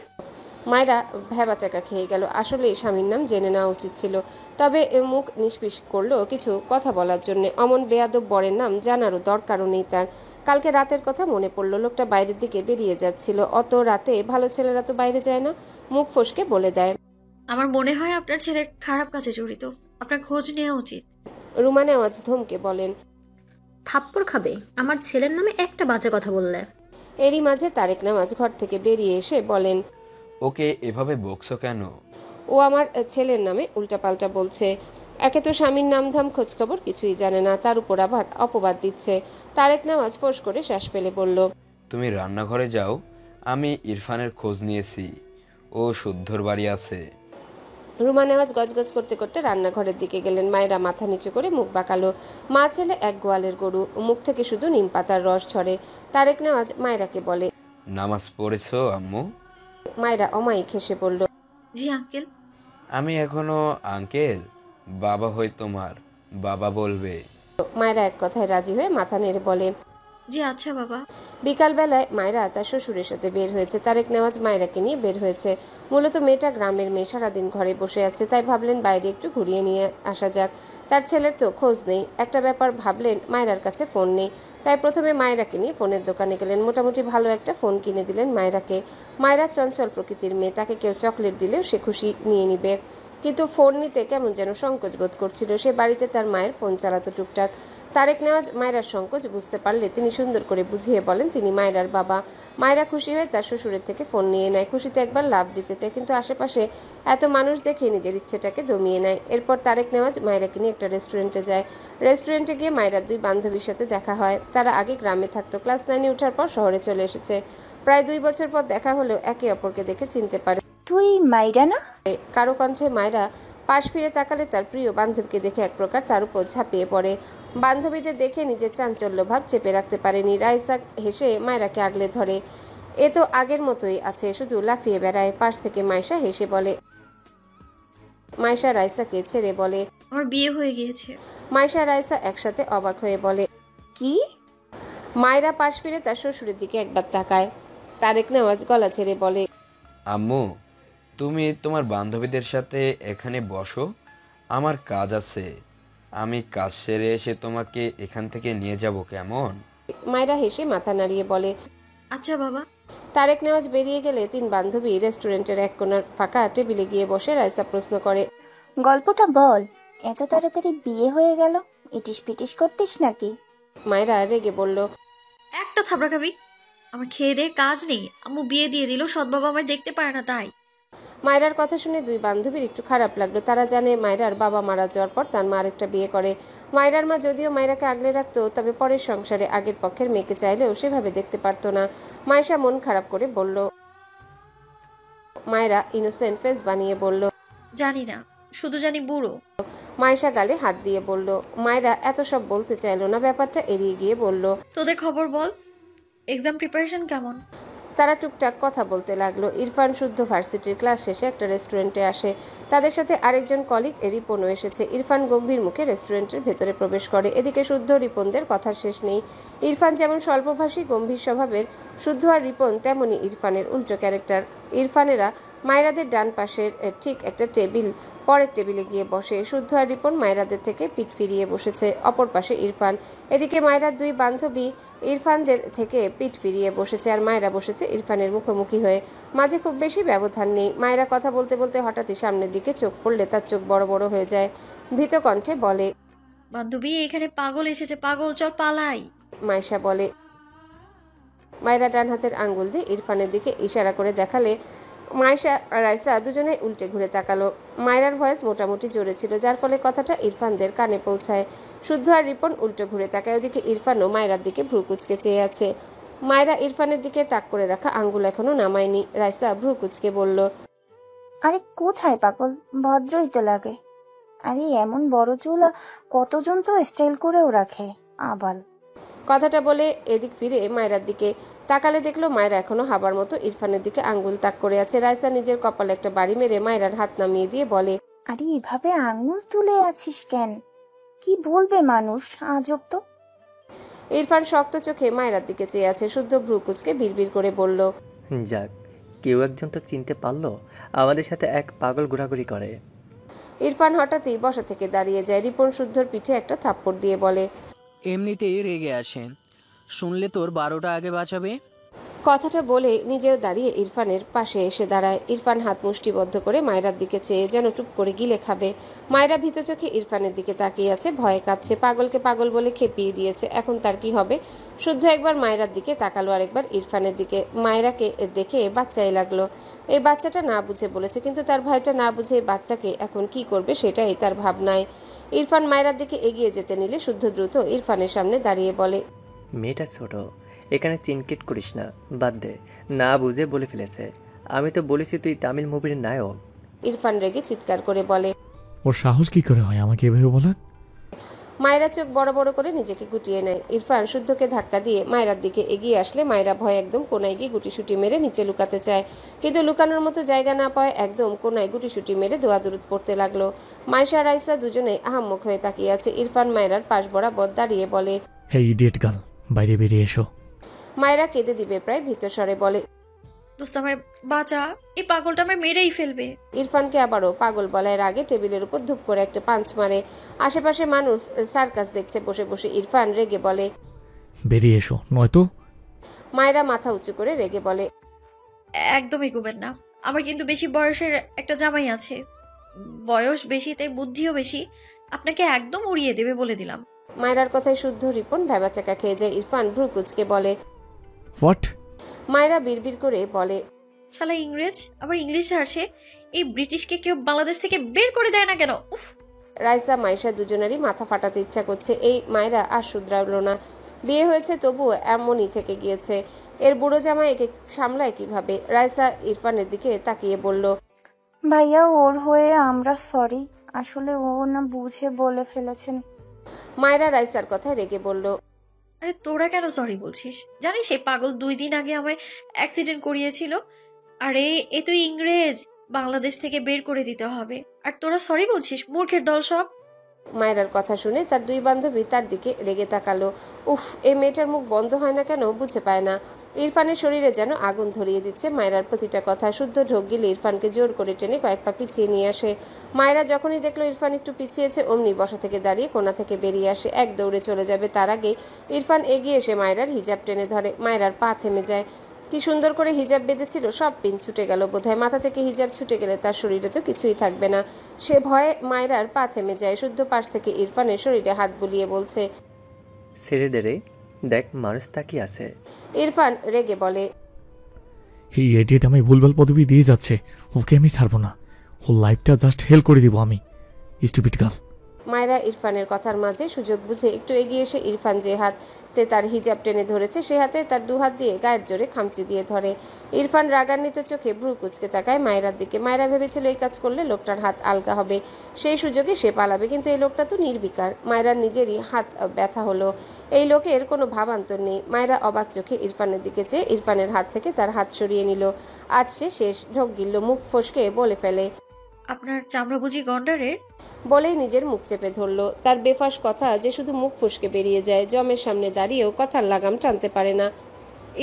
মায়েরা ভ্যাবাচাকা খেয়ে গেল। আসলে স্বামীর নাম জেনে নেওয়া উচিত ছিল, তবে মুখ নিষ্পিস করলো কিছু কথা বলার জন্য। অমন বেয়াদব বরের নাম জানারও দরকারও নেই তার। কালকে রাতের কথা মনে পড়লো। লোকটা বাইরের দিকে বেরিয়ে যাচ্ছিল। অত রাতে ভালো ছেলেরা তো বাইরে যায় না। মুখ ফসকে বলে দেয়, আমার মনে হয় আপনার ছেলে খারাপ কাজে জড়িত, আপনার খোঁজ নেওয়া উচিত। রুমা নেওয়াজ ধমকে বলেন। থাপ্পড় খাবে আমার ছেলের নামে একটা বাজে কথা বললে। এরই মাঝে তারেক নেওয়াজ ঘর থেকে বেরিয়ে এসে বলেন, ওকে এভাবে বকছো কেন? ও আমার ছেলের নামে উল্টাপাল্টা বলছে। একে তো স্বামীর নামধাম খোঁজখবর কিছুই জানে না, তার উপর আবার অপবাদ দিচ্ছে। তারেক নেওয়াজ ফোঁস করে শ্বাস ফেলে বলল, তুমি রান্নাঘরে যাও, আমি ইরফানের খোঁজ নিয়েছি, ও শুদ্ধর বাড়ি আছে। রুমা নেওয়াজ গজগজ করতে করতে রান্নাঘরের দিকে গেলেন। মায়েরা মাথা নিচু করে মুখ বাঁকালো। মা ছেলে এক গোয়ালের গরু, মুখ থেকে শুধু নিম পাতার রস ঝরে। তারেক নেওয়াজ মায়েরাকে বলে, নামাজ পড়েছো আম্মু? মায়েরা অমায়িক হেসে বলল, জি আঙ্কেল। আমি এখনো আঙ্কেল? বাবা হই তোমার, বাবা বলবে। মায়েরা এক কথায় রাজি হয়ে মাথা নেড়ে বলে, জি আচ্ছা বাবা। বিকালবেলায় মায়েরা তার শ্বশুরের সাথে বের হয়েছে। তারেক নেওয়াজ মায়েরাকে নিয়ে বের হয়েছে। মূলত মেয়েটা গ্রামের মেয়ে, সারাদিন ঘরে বসে আছে, তাই ভাবলেন বাইরে একটু ঘুরিয়ে নিয়ে আসা যাক। তার ছেলের তো খোঁজ নেই। একটা ব্যাপার ভাবলেন, মায়েরার কাছে ফোন নেই, তাই প্রথমে মায়েরাকে নিয়ে ফোনের দোকানে গেলেন। মোটামুটি ভালো একটা ফোন কিনে দিলেন মায়েরাকে। মায়েরা চঞ্চল প্রকৃতির মেয়ে, তাকে কেউ চকলেট দিলেও সে খুশি নিয়ে নিবে, কিন্তু ফোন নিতে কেমন যেন সংকোচ বোধ করছিল। সে বাড়িতে তার মায়ের ফোন চালাতো টুকটাক। তারেক নেওয়াজ মায়েরার সংকোচ বুঝতে পারলে তিনি সুন্দর করে বুঝিয়ে বলেন তিনি মায়েরার বাবা। মায়েরা খুশি হয়ে তার শ্বশুরের থেকে ফোন নিয়ে নেয়। খুশিতে একবার লাভ দিতে চায়, কিন্তু আশেপাশে এত মানুষ দেখে নিজের ইচ্ছেটাকে দমিয়ে নেয়। এরপর তারেক নেওয়াজ মায়েরাকে নিয়ে একটা রেস্টুরেন্টে যায়। রেস্টুরেন্টে গিয়ে মায়েরার দুই বান্ধবীর সাথে দেখা হয়। তারা আগে গ্রামে থাকতো, ক্লাস 9-এ ওঠার পর শহরে চলে এসেছে। প্রায় 2 বছর পর দেখা হলেও একে অপরকে দেখে চিনতে পারে। তুই মাইরা না? কারো কণ্ঠে মায়েরা পাশ ফিরে তাকালে তার প্রিয় বান্ধবীকে দেখে এক প্রকার তার উপর ঝাঁপিয়ে পড়ে। বান্ধবীদের দেখে নিজের চাঞ্চল্য ভাব চেপে রাখতে পারেনি। রাইসা হেসে মায়েরাকে আগলে ধরে। এ তো আগের মতোই আছে, শুধু লাফিয়ে বেড়ায়। পাশ থেকে মাইশা হেসে বলে, মাইশা রাইসাকে ছেড়ে বলে, আমার বিয়ে হয়ে গিয়েছে। মাইশা রাইসা একসাথে অবাক হয়ে বলে, কি? মায়েরা পাশ ফিরে তার শ্বশুরের দিকে একবার তাকায়। তারেক নেওয়াজ গলা ছেড়ে বলে, আম্মু, তুমি তোমার বান্ধবীদের সাথে এখানে বসো, আমার কাজ আছে। আমি কাজ সেরে এসে তোমাকে এখান থেকে নিয়ে যাব, কেমন? মায়েরা হেসে মাথা নাড়িয়ে বলে, আচ্ছা বাবা। তারেক নেওয়াজ বেরিয়ে গেলে 3 বান্ধবী রেস্টুরেন্টের এক কোণার ফাঁকা টেবিলে গিয়ে বসে। রাইসা প্রশ্ন করে, গল্পটা বল, এত তাড়াতাড়ি বিয়ে হয়ে গেল? ইটিস পিটিস করতিস নাকি? মায়েরা রেগে বলল, একটা থাবড়া খাবি? আমার খেয়ে দিয়ে কাজ নেই, আম্মু বিয়ে দিয়ে দিল, সৎ বাবা আমায় দেখতে পারে না তাই। মায়েরার কথা শুনে 2 বান্ধবীর একটু খারাপ লাগলো। তারা জানে মায়েরার বাবা মারা যাওয়ার পর তার মা আরেকটা বিয়ে করে। মায়েরার মা যদিও মায়েরাকে আগলে রাখতো, তবে পরের সংসারে আগের পক্ষের মেয়েকে চাইলেও সেভাবে দেখতে পারতো না। মায়েশা মন খারাপ করে বলল। মায়েরা ইনোসেন্ট ফেস বানিয়ে বলল, জানি না, শুধু জানি বুড়ো। মায়েশা গালে হাত দিয়ে বলল। মায়েরা এত সব বলতে চাইলো না, ব্যাপারটা এড়িয়ে গিয়ে বলল, তোদের খবর বল, এক্সাম প্রিপারেশন কেমন? তারা টুকটাক কথা বলতে লাগলো। ইরফান শুদ্ধ ভার্সিটির ক্লাস শেষে একটা রেস্টুরেন্টে আসে। তাদের সাথে আরেকজন কলিগ রিপনও এসেছে। ইরফান গম্ভীর মুখে রেস্টুরেন্টের ভেতরে প্রবেশ করে। এদিকে শুদ্ধ রিপনদের কথার শেষ নেই। ইরফান যেমন স্বল্পভাষী গম্ভীর স্বভাবের, শুদ্ধ আর রিপন তেমনই ইরফানের উল্টো ক্যারেক্টার। ইরফানেরা মায়েরাদের ডান পাশের ঠিক একটা টেবিল পরের টেবিলে গিয়ে বসে। শুদ্ধ আর রিপন মায়েরাদের থেকে পিঠ ফিরিয়ে বসেছে। অপর পাশে ইরফান। এদিকে মায়েরার 2 বান্ধবী ইরফানদের থেকে পিঠ ফিরিয়ে বসেছে, আর মায়েরা বসেছে ইরফানের মুখোমুখি হয়ে। মাঝে খুব বেশি ব্যবধান নেই। মায়েরা কথা বলতে বলতে হঠাৎই সামনের দিকে চোখ পড়লে তার চোখ বড় বড় হয়ে যায়। ভীত কণ্ঠে বলে, বান্ধবী এখানে পাগল এসেছে, পাগল, চল পালাই। মাইশা বলে। মায়েরা ডান হাতের আঙ্গুল দিয়ে ইরফানের দিকে ইশারা করে দেখালে মাইশা আর রাইসা দুজনে উল্টে ঘুরে তাকালো। মায়েরার ভয়েস মোটামুটি জোরে ছিল, যার ফলে কথাটা ইরফানদের কানে পৌঁছায়। শুদ্ধ আর রিপন উল্টো ঘুরে তাকায়। ওদিকে ইরফানও মায়েরার দিকে ভ্রু কুচকে চেয়ে আছে। মায়েরা ইরফানের দিকে তাক করে রাখা আঙ্গুল এখনো নামায়নি। রাইসা ভ্রু কুচকে বলল, আরে কোথায় পাগল, ভদ্রই তো লাগে। আরে এমন বড় চুল কতজন তো স্টাইল করেও রাখে, আবাল। কথাটা বলে এদিক ফিরে মায়েরার দিকে তাকালে দেখলো মায়েরা এখনো হাবার মতো ইরফানের দিকে আঙ্গুল তাক করে আছে। রাইসা নিজের কপালে একটা বাড়ি মেরে মায়েরার হাত নামিয়ে দিয়ে বলে, আরে এভাবে আঙ্গুল তুলে আছিস কেন? কি বলবে মানুষ, আজব তো। ইরফান শক্ত চোখে মায়েরার দিকে চেয়ে আছে। শুদ্ধ ভ্রু কুচকে বিড়বিড় করে বলল, যাক, কেউ একজন তো চিনতে পারলো আমাদের সাথে এক পাগল ঘোরাঘুরি করে। ইরফান হঠাৎই বসা থেকে দাঁড়িয়ে যায়। রিপন শুদ্ধর পিঠে একটা থাপ্পড় দিয়ে বলে, এমনিতেই রেগে আসে, শুনলে তোর 12টা আগে বাঁচাবে। কথাটা বলে নিজেও দাঁড়িয়ে ইরফানের পাশে এসে দাঁড়ায়। ইরফান হাত মুষ্টিবদ্ধ করে মায়রার দিকে চেয়ে যেন টুপ করে গিলে খাবে। মায়রা ভীত চোখে ইরফানের দিকে তাকিয়ে আছে, ভয়ে কাঁপছে। পাগলকে পাগল বলে খেপিয়ে দিয়েছে, এখন তার কি হবে? শুদ্ধ একবার মায়রার দিকে তাকালো আর একবার ইরফানের দিকে। মায়রাকে দেখে বাচ্চাই লাগলো। এই বাচ্চাটা না বুঝে বলেছে, কিন্তু তার ভাইটা না বুঝে এই বাচ্চাকে এখন কি করবে সেটাই তার ভাবনায়। ইরফান মায়রার দিকে এগিয়ে যেতে নিলে শুদ্ধ দ্রুত ইরফানের সামনে দাঁড়িয়ে বলে, মেয়েটা ছোট, এখানে চিনকেট করিস না, বাদ দে, না বুঝে বলে ফেলেছে। আমি তো বলেছি তুই তামিল মুভির নায়ক। ইরফান রেগে চিৎকার করে বলে, ওর সাহস কি করে হয় আমাকে এভাবে বলার? মায়রা চোখ বড় বড় করে নিজেকে গুটিয়ে নেয়। ইরফান শুদ্ধকে ধাক্কা দিয়ে মায়রার দিকে এগিয়ে আসলে মায়রা ভয় একদম কোনায় গিয়ে গুটিসুটি মেরে নিচে লুকাতে চায়, কিন্তু লুকানোর মতো জায়গা না পায় একদম কোনায় গুটিসুটি মেরে দোয়াদুরুদ পড়তে লাগলো। মাইশা রাইসা দুজনেই আহাম্মক হয়ে তাকিয়ে আছে। ইরফান মায়রার পাশ বরাবর দাঁড়িয়ে বলে, হে ইডিয়েট গার্ল, বাইরে বেরিয়ে এসো। মায়রা কেঁদে দিবে প্রায়, ভীত স্বরে বলে, দোস্ত আমায় বাঁচা, এই পাগলটা আমায় মেরেই ফেলবে। ইরফানকে আবারও পাগল বলার আগে টেবিলের উপর ধুপ করে একটা পাঞ্চ মারে। আশেপাশে মানুষ সার্কাস দেখছে বসে বসে। ইরফান রেগে বলে, বেরিয়ে এসো, নয়তো। মায়রা মাথা উঁচু করে রেগে বলে, একদমই করবেন না। আমার কিন্তু বেশি বয়সের একটা জামাই আছে, বয়স বেশি তাই বুদ্ধিও বেশি, আপনাকে একদম উড়িয়ে দেবে বলে দিলাম। মায়রার কথায় শুদ্ধ রিপন ভ্যাবাচাকা খেয়ে যায়। ইরফান ভ্রু কুচকে বলে, হোয়াট? মায়রা বিড়বিড় করে বলে, শালা ইংরেজ, আবার ইংলিশ ছাড়ছে। এই ব্রিটিশকে কেউ বাংলাদেশ থেকে বের করে দেয় না কেন? উফ। রাইসা মাইশা দুজনেরই মাথা ফাটাতে ইচ্ছা করছে। এই মায়রা আর শুধরালো না। বিয়ে হয়েছে তবুও এমনই থেকে গিয়েছে। এর বুড়ো জামাই একে সামলায় কিভাবে? রাইসা ইরফানের দিকে তাকিয়ে বলল, ভাইয়া ওর হয়ে আমরা সরি, আসলে ও না বুঝে বলে ফেলেছেন। মায়রা রাইসার কথায় রেগে বলল, আরে তোরা কেন সরি বলছিস? জানিস সেই পাগল 2 দিন আগে আমায় অ্যাক্সিডেন্ট করিয়েছিল। আরে এ তো ইংরেজ, বাংলাদেশ থেকে বের করে দিতে হবে, আর তোরা সরি বলছিস? মূর্খের দল সব। মায়রার কথা শুনে তার দুই বান্ধবী তার দিকে রেগে তাকালো। উফ, এই মেয়েটার মুখ বন্ধ হয় না কেন বুঝে পায় না। ইরফানের শরীরে যেন আগুন ধরিয়ে দিচ্ছে মায়রার প্রতিটা কথা। শুদ্ধ ঢোক গিলে ইরফানকে জোর করে টেনে কয়েক পা পিছিয়ে নিয়ে আসে। মায়রা যখনই দেখলো ইরফান একটু পিছিয়েছে, অমনি বসা থেকে দাঁড়িয়ে কোণা থেকে বেরিয়ে আসে। এক দৌড়ে চলে যাবে, তার আগে ইরফান এগিয়ে এসে মায়রার হিজাব টেনে ধরে। মায়রার পা থেমে যায়। কি সুন্দর করে হিজাব বেঁধেছিল, সব পিন ছুটে গেল বোধহয়। মাথা থেকে হিজাব ছুটে গেলে তার শরীরে তো কিছুই থাকবে না। সে ভয়ে মায়রার পা থেমে যায়। শুদ্ধ পাশ থেকে ইরফানের শরীরে হাত বুলিয়ে বলছে, ছেড়ে দে রে, দেখ মানুষ তাকিয়ে আছে। ইরফান রেগে বলে, এই এডিয়েট আমায় ভুলভাল পদবি দিয়ে যাচ্ছে, ওকে আমি ছাড়বো না। ওর লাইফটা জাস্ট হেল করে দিব আমি, স্টুপিড গার্ল। মায়রা ইরফানের কথার মাঝে সুযোগ বুঝে একটু এগিয়ে এসে ইরফান যে হাতে তার হিজাব টেনে ধরেছে সে হাতে তার দু হাত দিয়ে গায়ের জোরে খামচি দিয়ে ধরে। ইরফান রাগান্বিত চোখে ভ্রু কুচকে তাকায় মায়রার দিকে। মায়রা ভেবেছিল এই কাজ করলে লোকটার হাত আলগা হবে, সেই সুযোগে সে পালাবে, কিন্তু এই লোকটা তো নির্বিকার। মায়রার নিজেরই হাত ব্যথা হলো। এই লোকের কোনো ভাবান্তর নেই। মায়রা অবাক চোখে ইরফানের দিকে চেয়ে ইরফানের হাত থেকে তার হাত সরিয়ে নিল। আজ সে শেষ, ঢোক গিলল, মুখ ফসকে বলে ফেলে, আপনার চামড়া বুঝি গন্ডারের? বলেই নিজের মুখ চেপে ধরল। তার বেফাস কথা যে শুধু মুখ ফসকে বেরিয়ে যায়, জমের সামনে দাঁড়িয়েও কথার লাগাম টানতে পারে না।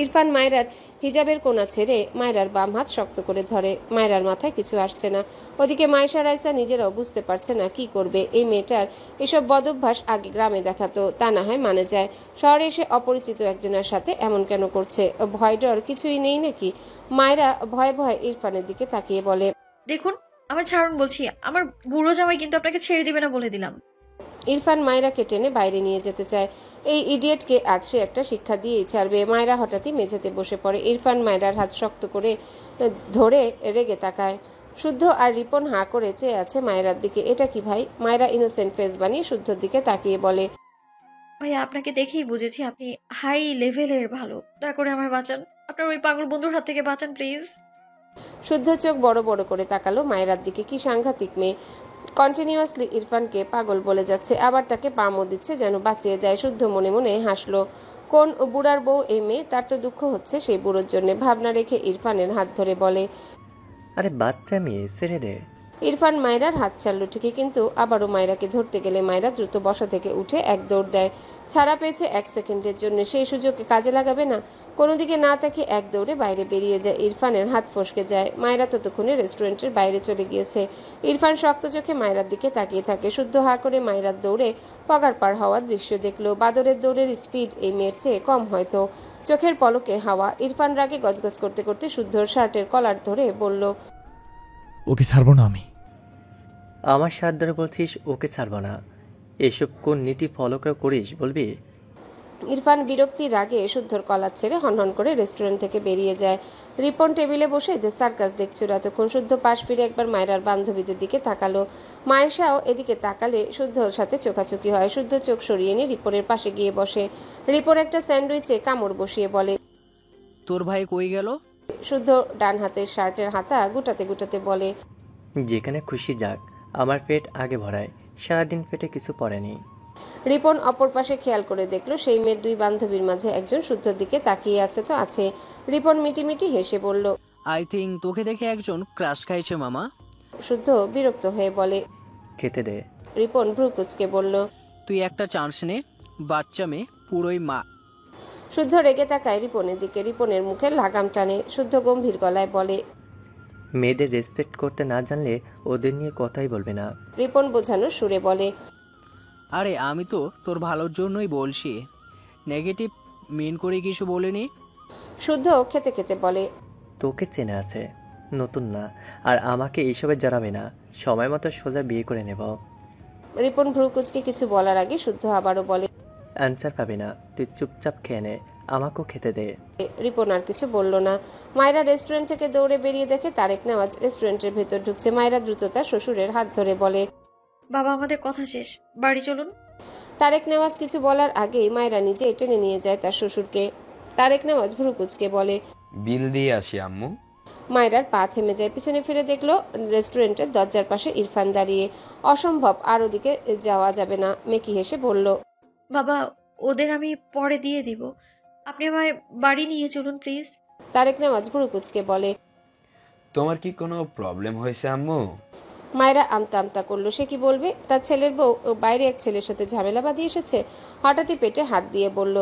ইরফান মায়রার হিজাবের কোণা ছেড়ে মায়রার বাম হাত শক্ত করে ধরে। মায়রার মাথায় কিছু আসছে না। ওদিকে মাইশা রাইসা নিজেরাও বুঝতে পারছে না কি করবে। এই মেয়েটার এসব বদভ্যাস আগে গ্রামে দেখাতো, তা না হয় মানে যায়। শহরে এসে অপরিচিত একজনের সাথে এমন কেন করছে? ভয় ডর কিছুই নেই নাকি? মায়রা ভয়ে ভয়ে ইরফানের দিকে তাকিয়ে বলে, দেখুন আমার ছাড়ুন বলছি, আমার বুড়ো জামাই কিন্তু আপনাকে ছেড়ে দিবে না বলে দিলাম। ইরফান মায়রাকে টেনে বাইরে নিয়ে যেতে চায়। এই ইডিয়েটকে আজ সে একটা শিক্ষা দিয়েই ছাড়বে। মায়রা হঠাৎই মেঝেতে বসে পড়ে। ইরফান মায়রার হাত শক্ত করে ধরে রেগে তাকায়। শুদ্ধ আর রিপন হাঁ করে চেয়ে আছে মায়রার দিকে। এটা কি ভাই? মায়রা ইনোসেন্ট ফেস বানিয়ে শুদ্ধর দিকে তাকিয়ে বলে, ভাইয়া আপনাকে দেখেই বুঝেছি আপনি হাই লেভেলের ভালো, দয়া করে আমার বাঁচান, আপনার ওই পাগল বন্ধুর হাত থেকে বাঁচান প্লিজ। শুদ্ধ চোখ বড় বড় করে তাকালো মায়রার দিকে। কি সাংঘাতিক মেয়ে, কন্টিনিউয়াসলি ইরফানকে পাগল বলে যাচ্ছে, আবার তাকে পামও দিচ্ছে যেন বাঁচিয়ে দেয়। শুদ্ধ মনে মনে হাসলো। কোন বুড়ার বউ এই মেয়ে? তার তো দুঃখ হচ্ছে সেই বুড়োর জন্য। ভাবনা রেখে ইরফানের হাত ধরে বলে, আরে বাচ্চা মেয়ে, ছেড়ে দে। ইরফান মায়রার হাত ছাড়ল ঠিকই, কিন্তু আবারও মায়রাকে ধরতে গেলে মায়রা দ্রুত বসা থেকে উঠে এক দৌড় দেয়। ছাড়া পেয়েছে 1 সেকেন্ডের জন্য, সেই সুযোগকে কাজে লাগাবে না? কোনো দিকে না তাকিয়ে এক দৌড়ে বাইরে বেরিয়ে যায়। ইরফানের হাত ফসকে যায়। মায়রা ততক্ষণে রেস্টুরেন্টের বাইরে চলে গিয়েছে। ইরফান শক্ত চোখে মায়রার দিকে তাকিয়ে থাকে। শুদ্ধ হা করে মায়রার দৌড়ে পগার পার হওয়ার দৃশ্য দেখলো। বাদরের দৌড়ের স্পিড এই মেয়ের চেয়ে কম হয়তো। চোখের পলকে হাওয়া। ইরফান রাগে গজগজ করতে করতে শুদ্ধর শার্টের কলার ধরে বলল, ওকে ছাড়বো না আমি। আমার সাথ ধরে বলছিস ওকে ছাড়বো না? এসব কোন নীতি ফলো করিস বলবি? ইরফান বিরক্তির রাগে শুদ্ধর কলার ছেড়ে হনহন করে রেস্টুরেন্ট থেকে বেরিয়ে যায়। রিপন টেবিলে বসে যে সার্কাস দেখছিল এতক্ষণ। শুদ্ধ পাশ ফিরে একবার মায়রার বান্ধবীদের দিকে তাকালো। মায়েশাও এদিকে তাকালে শুদ্ধর সাথে চোখাচোখি হয়। শুদ্ধ চোখ সরিয়ে নিয়ে রিপনের পাশে গিয়ে বসে। রিপন একটা স্যান্ডউইচে কামড় বসিয়ে বলে, তোর ভাই কই গেল? শুদ্ধ ডান হাতের শার্টের হাতা গুটাতে গুটাতে বলে, যেখানে খুশি যাক, আমার পেট আগে ভরায়, সারাদিন পেটে কিছু পড়েনি। রিপন অপর পাশে খেয়াল করে দেখলো সেই মেয়ের দুই বান্ধবীর মাঝে একজন শুদ্ধর দিকে তাকিয়ে আছে তো আছে। রিপন মিটিমিটি হেসে বলল, আই থিঙ্ক তোকে দেখে একজন ক্রাশ খাইছে মামা। শুদ্ধ বিরক্ত হয়ে বলে, খেতে দে। রিপন ভ্রু কুচকে বলল, তুই একটা চান্স নে, বাচ্চা মেয়ে পুরোই মা। শুদ্ধ রেগে তাকায় রিপনের দিকে। রিপনের মুখে লাগাম টানে। শুদ্ধ গম্ভীর গলায় বলে, মেয়েদের রেসপেক্ট করতে না জানলে ওদের নিয়ে কথাই বলবে না। রিপন বোঝানোর সুরে বলে, আরে আমি তো তোর ভালোর জন্যই বলছি, নেগেটিভ মিন করে কিছু বলিনি। শুদ্ধ খেতে খেতে বলে, তোকে চেনে আছে, নতুন না, আর আমাকে এইসবে জড়াবে না। সময় মতো সোজা বিয়ে করে নেব। রিপন ভ্রু কুচকে কিছু বলার আগে শুদ্ধ আবারও বলে, অ্যান্সার পাবি না, তুই চুপচাপ খেয়ে নে, আমাকেও খেতে দে। রিপন আর কিছু বলল না। মায়রা রেস্টুরেন্ট থেকে দৌড়ে বেরিয়ে দেখে তারেক নেওয়াজ রেস্টুরেন্টের ভেতর ঢুকছে। মায়রা দ্রুত তার শ্বশুরের হাত ধরে বলে, বাবা আমাদের কথা শেষ, বাড়ি চলুন। তারেক নেওয়াজ কিছু বলার আগেই মায়রা নিজে টেনে নিয়ে যায় তার শ্বশুরকে। তারেক নেওয়াজ ভ্রু কুচকে বলে, বিল দিয়ে আসি আম্মু। মায়রার পা থেমে যায়। পিছনে ফিরে দেখলো রেস্টুরেন্টের দরজার পাশে ইরফান দাঁড়িয়ে। অসম্ভব, আর ওদিকে যাওয়া যাবে না। মেকি হেসে বলল, বাবা ওদের আমি পরে দিয়ে দিব, আপনি আমায় বাড়ি নিয়ে চলুন প্লিজ। তারেক নেওয়াজ ভ্রু কুচকে বলে, তোমার কি কোনো প্রবলেম হয়েছে আম্মু? মায়েরা আমতা আমতা করলো। সে কি বলবে? তার ছেলের বউ বাইরে এক ছেলের সাথে ঝামেলা বাঁধিয়ে এসেছে। হঠাৎই পেটে হাত দিয়ে বলল,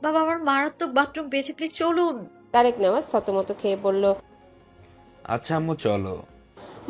বাবা আমার মারাত্মক বাথরুম পেয়েছে, প্লিজ চলুন। তারেক নেওয়াজ থতমত খেয়ে বলল, আচ্ছা আম্মু চলো।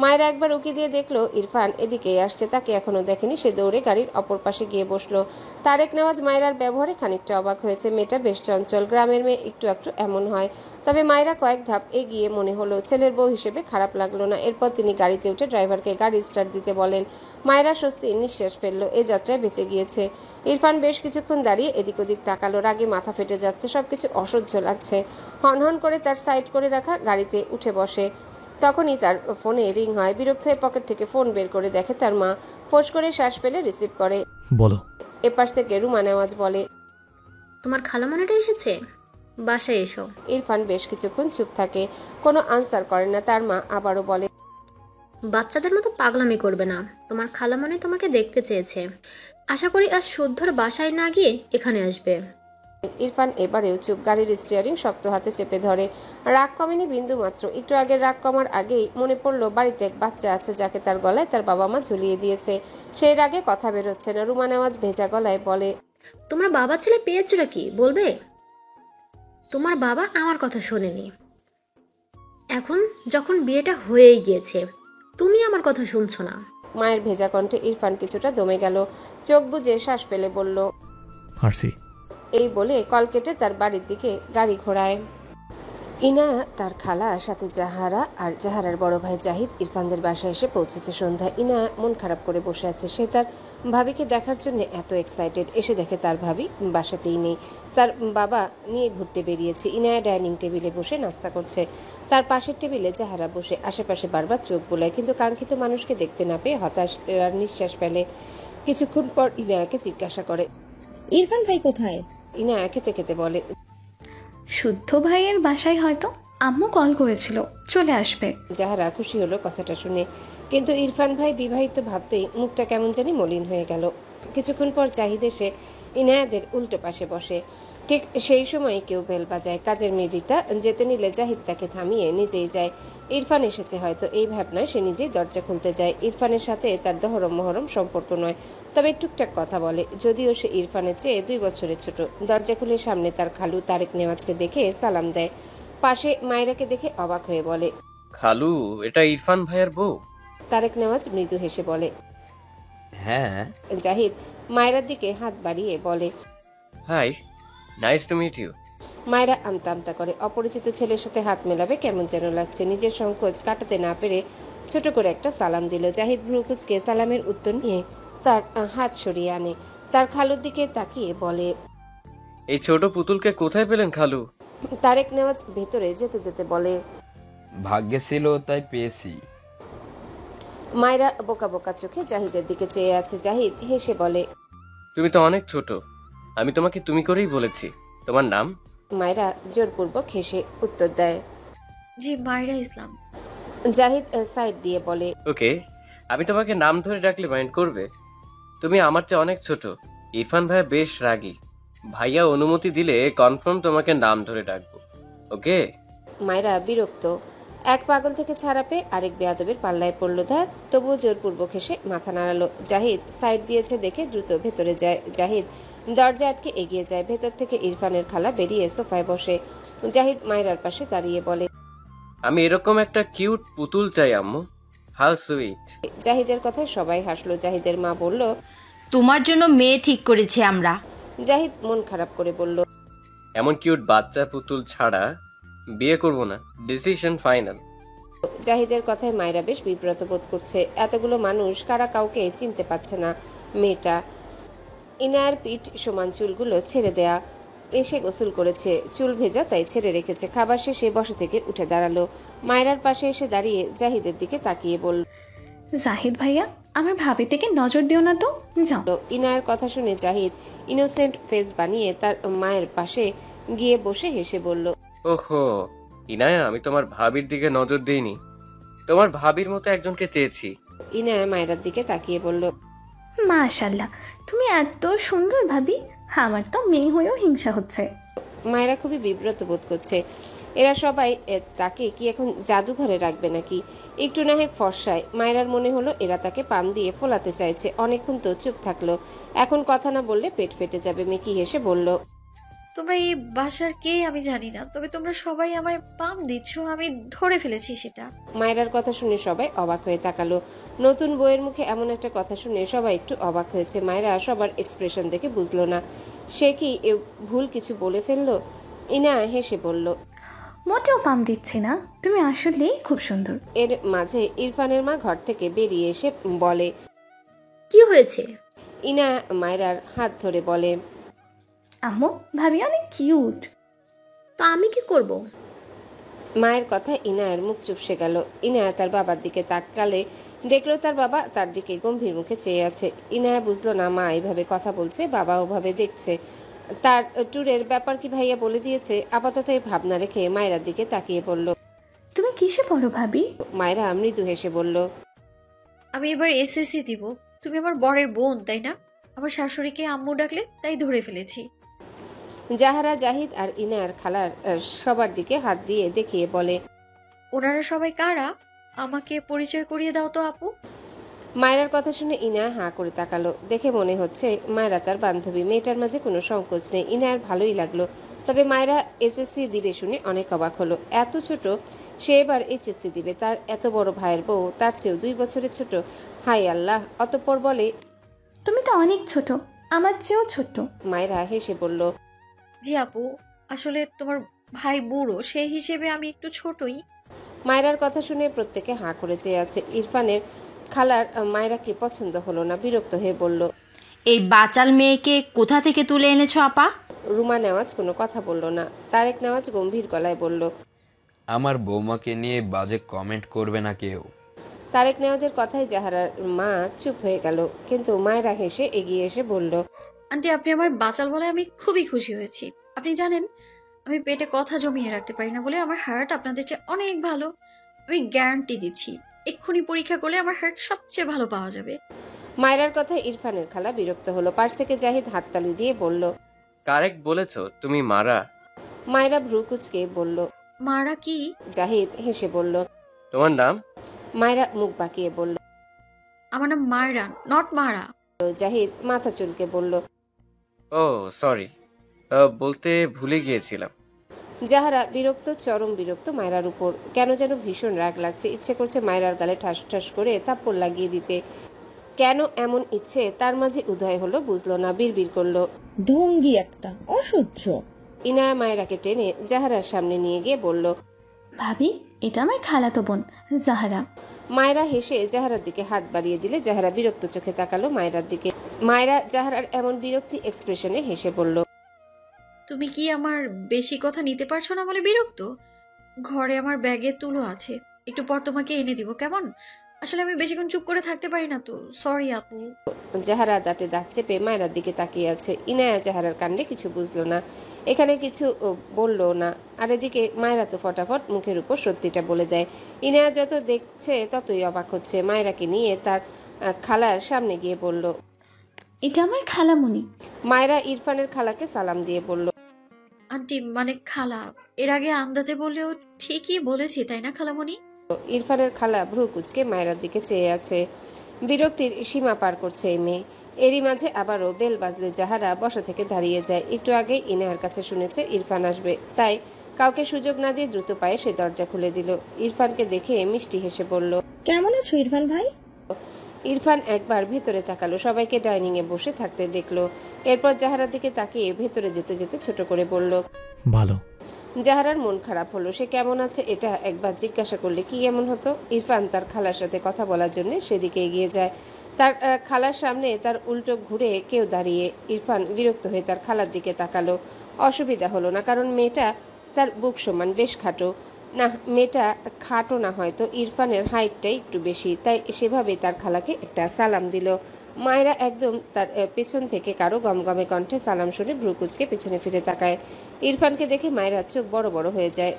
মায়েরা একবার উকি দিয়ে দেখলো ইরফান এদিকেই আসছে। তাকে এখনো দেখেনি। সে দৌড়ে গাড়ির অপর পাশে গিয়ে বসলো। তারেক নেওয়াজ মায়েরার ব্যবহারে খানিকটা অবাক হয়েছে। মেয়েটা বেশ চঞ্চল, গ্রামের মেয়ে একটু একটু এমন হয়। তবে মায়েরা কয়েক ধাপ এগিয়ে মনে হলো ছেলের বউ হিসেবে খারাপ লাগলো না। এরপর তিনি গাড়িতে উঠে ড্রাইভারকে গাড়ি স্টার্ট দিতে বলেন। মায়েরা স্বস্তির নিঃশ্বাস ফেললো, এ যাত্রায় বেঁচে গিয়েছে। ইরফান বেশ কিছুক্ষণ দাঁড়িয়ে এদিক ওদিক তাকালো। রাগে মাথা ফেটে যাচ্ছে, সবকিছু অসহ্য লাগছে। হনহন করে তার সাইড করে রাখা গাড়িতে উঠে বসে। তখনই তার ফোনে রিং হয়। বিরক্ত হয়ে পকেট থেকে ফোন বের করে দেখে তার মা। ফোঁস করে শ্বাস ফেলে রিসিভ করে। বলো। এপাশ থেকে রুমা নেওয়াজ বলে, তোমার খালামণিটা এসেছে, বাসায় এসো। ইরফান বেশ কিছুক্ষণ চুপ থাকে, কোনো আনসার করে না। তার মা আবারও বলে, বাচ্চাদের মতো পাগলামি করবে না, তোমার খালামণি তোমাকে দেখতে চেয়েছে। আশা করি আজ শুদ্ধর বাসায় না গিয়ে এখানে আসবে। ইরফান এবারেও চুপ। গাড়ির স্টিয়ারিং শক্ত হাতে চেপে ধরে। রাগ কমেনি বিন্দু মাত্র। একটু আগের রাগ কমার আগেই মনে পড়লো বাড়িতে এক বাচ্চা আছে যাকে তার গলায় তার বাবা মা ঝুলিয়ে দিয়েছে। সেই রাগে কথা বেরোচ্ছে না। রুমা নেওয়াজ ভেজা গলায় বলে, তোমার বাবা ছেলে পেয়েছো নাকি বলবে? তোমার বাবা আমার কথা শোনেনি, এখন যখন বিয়েটা হয়েই গিয়েছে তুমি আমার কথা শুনছো না। মায়ের ভেজা কণ্ঠে ইরফান কিছুটা দমে গেল। চোখ বুজে শ্বাস ফেলে বলল, হারছি। এই বলে কল কেটে তার বাড়ির দিকে গাড়ি ঘোড়ায়। ইনা, তার খালা, সাথে জাহারা আর জাহারার বড় ভাই জাহিদ ইরফানদের বাসায় এসে পৌঁছেছে সন্ধ্যা। ইনা মন খারাপ করে বসে আছে। সে তার ভাবিকে দেখার জন্য এত এক্সাইটেড। এসে দেখে তার ভাবি বাসাতেই নেই, তার বাবা নিয়ে ঘুরতে বেরিয়েছে। ইনায়া ডাইনিং টেবিলে বসে নাস্তা করছে। তার পাশের টেবিলে জাহারা বসে আশেপাশে বারবার চোখ বোলায়, কিন্তু কাঙ্ক্ষিত মানুষকে দেখতে না পেয়ে হতাশ আর নিঃশ্বাস ফেলে। কিছুক্ষণ পর ইনায়াকে জিজ্ঞাসা করে, ইরফান ভাই কোথায়? ইনায়া খেতে খেতে বলে, শুদ্ধ ভাইয়ের বাসায় হয়তো, আম্মু কল করেছিল, চলে আসবে। জাহারা খুশি হলো কথাটা শুনে, কিন্তু ইরফান ভাই বিবাহিত ভাবতেই মুখটা কেমন জানি মলিন হয়ে গেল। কিছুক্ষণ পর জাহিদ এসে ইনায়াদের উল্টো পাশে বসে। ঠিক সেই সময় কেউ বেল বাজায়। কাজের মেয়ে রিতা যেতে নিলে জাহিদ তাকে থামিয়ে নিজেই যায়। ইরফান এসেছে হয়তো, এই ভাবনায় সে নিজেই দরজা খুলতে যায়। ইরফানের সাথে তার দহরম মহরম সম্পর্ক নয়, তবে টুকটাক কথা বলে, যদিও সে ইরফানের চেয়ে 2 বছরের ছোট। দরজা খুলে সামনে তার খালু তারেক নেওয়াজকে দেখে সালাম দেয়। পাশে মায়রাকে দেখে অবাক হয়ে বলে, খালু, এটা ইরফান ভাইয়ের বউ? তারেক নেওয়াজ মৃদু হেসে বলে। হ্যাঁ। জাহিদ মায়রার দিকে হাত বাড়িয়ে বলে, hi, nice to meet you. Myra আমতা আমতা করে। অপরিচিত ছেলের সাথে হাত মেলাবে কেমন যেন লাগছে। নিজের সংকোচ কাটাতে না পেরে ছোট করে একটা সালাম দিল। জাহিদ ভ্রুকুচকে সালামের উত্তর নিয়ে তার হাত সরিয়ে আনে। তার খালুর দিকে তাকিয়ে বলে, এই ছোট পুতুলকে কোথায় পেলেন খালু? তারেক নেওয়াজ ভেতরে যেতে যেতে বলে, ভাগ্যে ছিল তাই পেয়েছি। মায়রা বোকা বোকা চোখে জাহিদের দিকে চেয়ে আছে। জাহিদ হেসে বলে, তুমি তো অনেক ছোট, আমি তোমাকে তুমি করেই বলেছি। তোমার নাম? মায়রা জোরপূর্বক হেসে উত্তর দেয়, জি মায়রা ইসলাম। জাহিদ সাইড দিয়ে বলে, ওকে, আমি তোমাকে নাম ধরে ডাকলে মাইন্ড করবে? তুমি আমার চেয়ে অনেক ছোট। ইরফান ভাইয়া বেশ রাগী, ভাইয়া অনুমতি দিলে কনফার্ম তোমাকে নাম ধরে ডাকবো, ওকে? মায়রা বিরক্ত। এক পাগল থেকে ছাড়া পেয়ে আরেক বেয়াদবের পাল্লায় পড়ল। ধ্যাত, তবুও জোরপূর্বক হেসে মাথা নাড়ালো। জাহিদ সাইড দিয়েছে দেখে দ্রুত ভেতরে যায়। জাহিদ দরজা আটকে এগিয়ে যায়। ভেতর থেকে ইরফানের খালা বেরিয়ে সোফায় বসে। জাহিদ মায়রার পাশে দাঁড়িয়ে বলে, আমি এরকম একটা কিউট পুতুল চাই আম্মু। How sweet. জাহিদের কথায় সবাই হাসলো। জাহিদের মা বলল, তোমার জন্য মেয়ে ঠিক করেছি আমরা। জাহিদ মন খারাপ করে বলল, এমন কিউট বাচ্চা পুতুল ছাড়া বিয়ে করব না, ডিসিশন ফাইনাল। জাহিদের কথায় মায়রা বেশ বিব্রত বোধ করছে। এতগুলো মানুষ কারা কাউকে চিনতে পারছে না। মেয়েটা ইনার পিঠ সমান চুলগুলো ছেড়ে দেয়া, এসে গোসল করেছে, চুল ভেজা তাই ছেড়ে রেখেছে। খাবার শেষে বসে থেকে উঠে দাঁড়ালো। মায়রার পাশে এসে দাঁড়িয়ে জাহিদের দিকে তাকিয়ে বলল, জাহিদ ভাইয়া, আমার ভাবি থেকে নজর দিও না তো, যাও। ইনায়ের কথা শুনে জাহিদ ইনোসেন্ট ফেস বানিয়ে তার মায়ের পাশে গিয়ে বসে হেসে বলল, ওহো ইনায়া, আমি তোমার ভাবির দিকে নজর দিইনি, তোমার ভাবির মতো একজনকে চেয়েছি। ইনায়া মায়েরার দিকে তাকিয়ে বলল, মাশাল্লাহ, তুমি এত সুন্দর ভাবি, আমার তো মেয়ে হয়েও হিংসা হচ্ছে। মায়েরা খুবই বিব্রত বোধ করছে। এরা সবাই তাকে কি এখন জাদুঘরে রাখবে নাকি? একটু না হয় ফর্সায়। মায়েরার মনে হলো এরা তাকে পাম দিয়ে ফোলাতে চাইছে। অনেকক্ষণ তো চুপ থাকলো, এখন কথা না বললে পেট ফেটে যাবে। মেকি হেসে বলল, তোমরা এই বাসার কে আমি জানি না, তবে তোমরা সবাই আমায় পাম দিচ্ছ, আমি ধরে ফেলেছি সেটা। মায়েরার কথা শুনে সবাই অবাক হয়ে তাকালো। নতুন বইয়ের মুখে এমন একটা কথা শুনে সবাই একটু অবাক হয়েছে। মায়েরা সবার এক্সপ্রেশন দেখে বুঝলো না সে কি ভুল কিছু বলে ফেললো। ইনা হেসে বলল, মোটেও পাম দিচ্ছি না, তুমি আসলেই খুব সুন্দর। এর মাঝে ইরফানের মা ঘর থেকে বেরিয়ে এসে বলে, কি হয়েছে? ইনা মায়েরার হাত ধরে বলে, আম্মু, ভাবি অনেক কিউট। তা আমি কি করব? মায়ের কথা ইনায়ের মুখ চুপসে গেল। ইনায়া তার বাবার দিকে তাকালে দেখলো তার বাবা তার দিকে গম্ভীর মুখে চেয়ে আছে। ইনায়া বুঝলো না মা এইভাবে কথা বলছে, বাবা ওভাবে দেখছে। তার ট্যুরের ব্যাপার কি ভাইয়া বলে দিয়েছে? আপাতত এই ভাবনা রেখে মায়েরার দিকে তাকিয়ে বলল, তুমি কিসে পড়ো ভাবি? মায়েরা মৃদু হেসে বলল, আমি এবার এসএসসি দিব। তুমি আমার বরের বোন তাই না? আমার শাশুড়িকে আম্মু ডাকলে তাই ধরে ফেলেছি। জাহারা, জাহিদ আর ইনায়ার খালার সবার দিকে হাত দিয়ে দেখিয়ে বলে, ওনারা সবাই কারা? আমাকে পরিচয় করিয়ে দাও তো আপু। মায়েরার কথা শুনে ইনায়া হাঁ করে তাকালো। দেখে মনে হচ্ছে মায়েরা তার বান্ধবী। মেয়েটার মাঝে কোনো সংকোচ নেই। ইনায়ার ভালোই লাগলো। তবে মায়েরা এসএসসি দিবে শুনে অনেক অবাক হলো। এত ছোট, সে এবার এইচএসসি দিবে। তার এত বড় ভাইয়ের বউ তার চেয়েও 2 বছরের ছোট। হাই আল্লাহ! অতঃপর বলে, তুমি তো অনেক ছোট, আমার চেয়েও ছোট। মায়েরা হেসে বলল, জি আপু, আসলে তোমার ভাই বুড়ো, সেই হিসেবে আমি একটু ছোটই। মায়েরার কথা শুনে প্রত্যেকে হাঁ করে চেয়ে আছে। ইরফানের খালার মায়েরাকে পছন্দ হলো না, বিরক্ত হয়ে বলল, এই বাচাল মেয়েকে কোথা থেকে তুলে এনেছো আপা? রুমা নেওয়াজ কোনো কথা বলল না। তারেক নেওয়াজ গম্ভীর গলায় বলল, আমার বৌমাকে নিয়ে বাজে কমেন্ট করবে না কেউ। তারেক নেওয়াজের কথায় জাহারার মা চুপ হয়ে গেল, কিন্তু মায়েরা হেসে এগিয়ে এসে বলল, আন্টি, আপনি আমার বাচাল বলে আমি খুবই খুশি হয়েছি। আপনি জানেন আমি পেটে কথা জমিয়ে রাখতে পারি না বলে আমার হার্ট আপনাদের চেয়ে অনেক ভালো। আমি গ্যারান্টি দিচ্ছি, এক্ষুনি পরীক্ষা করলে আমার হার্ট সবচেয়ে ভালো পাওয়া যাবে। মায়রার কথায় ইরফানের খালা বিরক্ত হলো। পাশ থেকে জাহিদ হাততালি দিয়ে বলল, কারেক্ট বলেছো, তুমি মারা। মায়রা ভ্রু কুচকে বলল, মারা কি? জাহিদ হেসে বলল, তোমার নাম? মায়রা মুখ বাঁকিয়ে বলল, আমার নাম মায়রা, নট মারা। জাহিদ মাথা চুলকে বলল, ও সরি, বলতে ভুলে গিয়েছিলাম। জাহারা বিরক্ত, চরম বিরক্ত মায়রার উপর। কেন যেন ভীষণ রাগ লাগছে। ইচ্ছে করছে মায়রার গালে ঠাস ঠাস করে থাপ্পড় লাগিয়ে দিতে। কেন এমন ইচ্ছে তার মাঝে উদয় হলো বুঝলো না। বিড়বিড় করলো, ঢঙ্গি একটা, অসহ্য। ইনায়া মায়রাকে টেনে জাহারার সামনে নিয়ে গিয়ে বলল, ভাবি, এটা আমার খালাতো বোন জাহারা। মায়রা হেসে জাহারার দিকে হাত বাড়িয়ে দিলে জাহারা বিরক্ত চোখে তাকালো মায়রার দিকে। মায়রা জাহারার এমন বিরক্তি এক্সপ্রেশনে হেসে বলল, তুমি কি আমার বেশি কথা নিতে পারছো না বলে বিরক্ত? ঘরে আমার ব্যাগে তুলো আছে, একটু পর তোমাকে এনে দিব, কেমন? আসলে আমি বেশিক্ষণ চুপ করে থাকতে পারি না তো, সরি আপু। জাহারা দাঁতে দাঁত চেপে মায়রার দিকে তাকিয়ে আছে। ইনায়া জাহারার কাণ্ডে কিছু বুঝলো না, এখানে কিছু বললো না। আর এদিকে মায়রা তো ফটাফট মুখের উপর সত্যিটা বলে দেয়। ইনায়া যত দেখছে ততই অবাক হচ্ছে। মায়রাকে নিয়ে তার খালার সামনে গিয়ে বলল, এটা আমার খালামণি। মায়রা ইরফানের খালাকে সালাম দিয়ে বলল, আন্টি মানে খালা। এর আগে আন্দাজে বললেও ঠিকই বলেছি, তাই না খালামণি? ইরফানের খালা ভ্রু কুচকে মায়রার দিকে চেয়ে আছে। বিরক্তির সীমা পার করছে এই মেয়ে। এরই মাঝে আবারও বেল বাজলে জাহারা বসা থেকে দাঁড়িয়ে যায়। একটু আগে ইনায়ার কাছে শুনেছে ইরফান আসবে, তাই কাউকে সুযোগ না দিয়ে দ্রুত পায়ে সে দরজা খুলে দিল। ইরফানকে দেখে মিষ্টি হেসে বলল, কেমন আছো ইরফান ভাই? ইরফান একবার ভেতরে তাকালো, সবাইকে ডাইনিং এ বসে থাকতে দেখলো। এরপর জাহারার দিকে তাকিয়ে ভেতরে যেতে যেতে ছোট করে বলল, ভালো। জাহারার মন খারাপ হলো। সে কেমন আছে এটা একবার জিজ্ঞাসা করলে কি এমন হতো? ইরফান তার খালার সাথে কথা বলার জন্য সেদিকে এগিয়ে যায়। তার খালার সামনে তার উল্টো ঘুরে কেউ দাঁড়িয়ে। ইরফান বিরক্ত হয়ে তার খালার দিকে তাকালো। অসুবিধা হলো না, কারণ মেয়েটা তার বুক সমান, বেশ খাটো। না, মেয়েটা খাটো না, হয়তো ইরফানের হাইটটাই একটু বেশি, তাই সেভাবে তার খালাকে একটা সালাম দিল। মায়েরা একদম তার পেছন থেকে কারো গমগমে কণ্ঠে সালাম শুনে ভ্রু কুচকে পেছনে ফিরে তাকায়। ইরফানকে দেখে মায়েরা চোখ বড় বড় হয়ে যায়,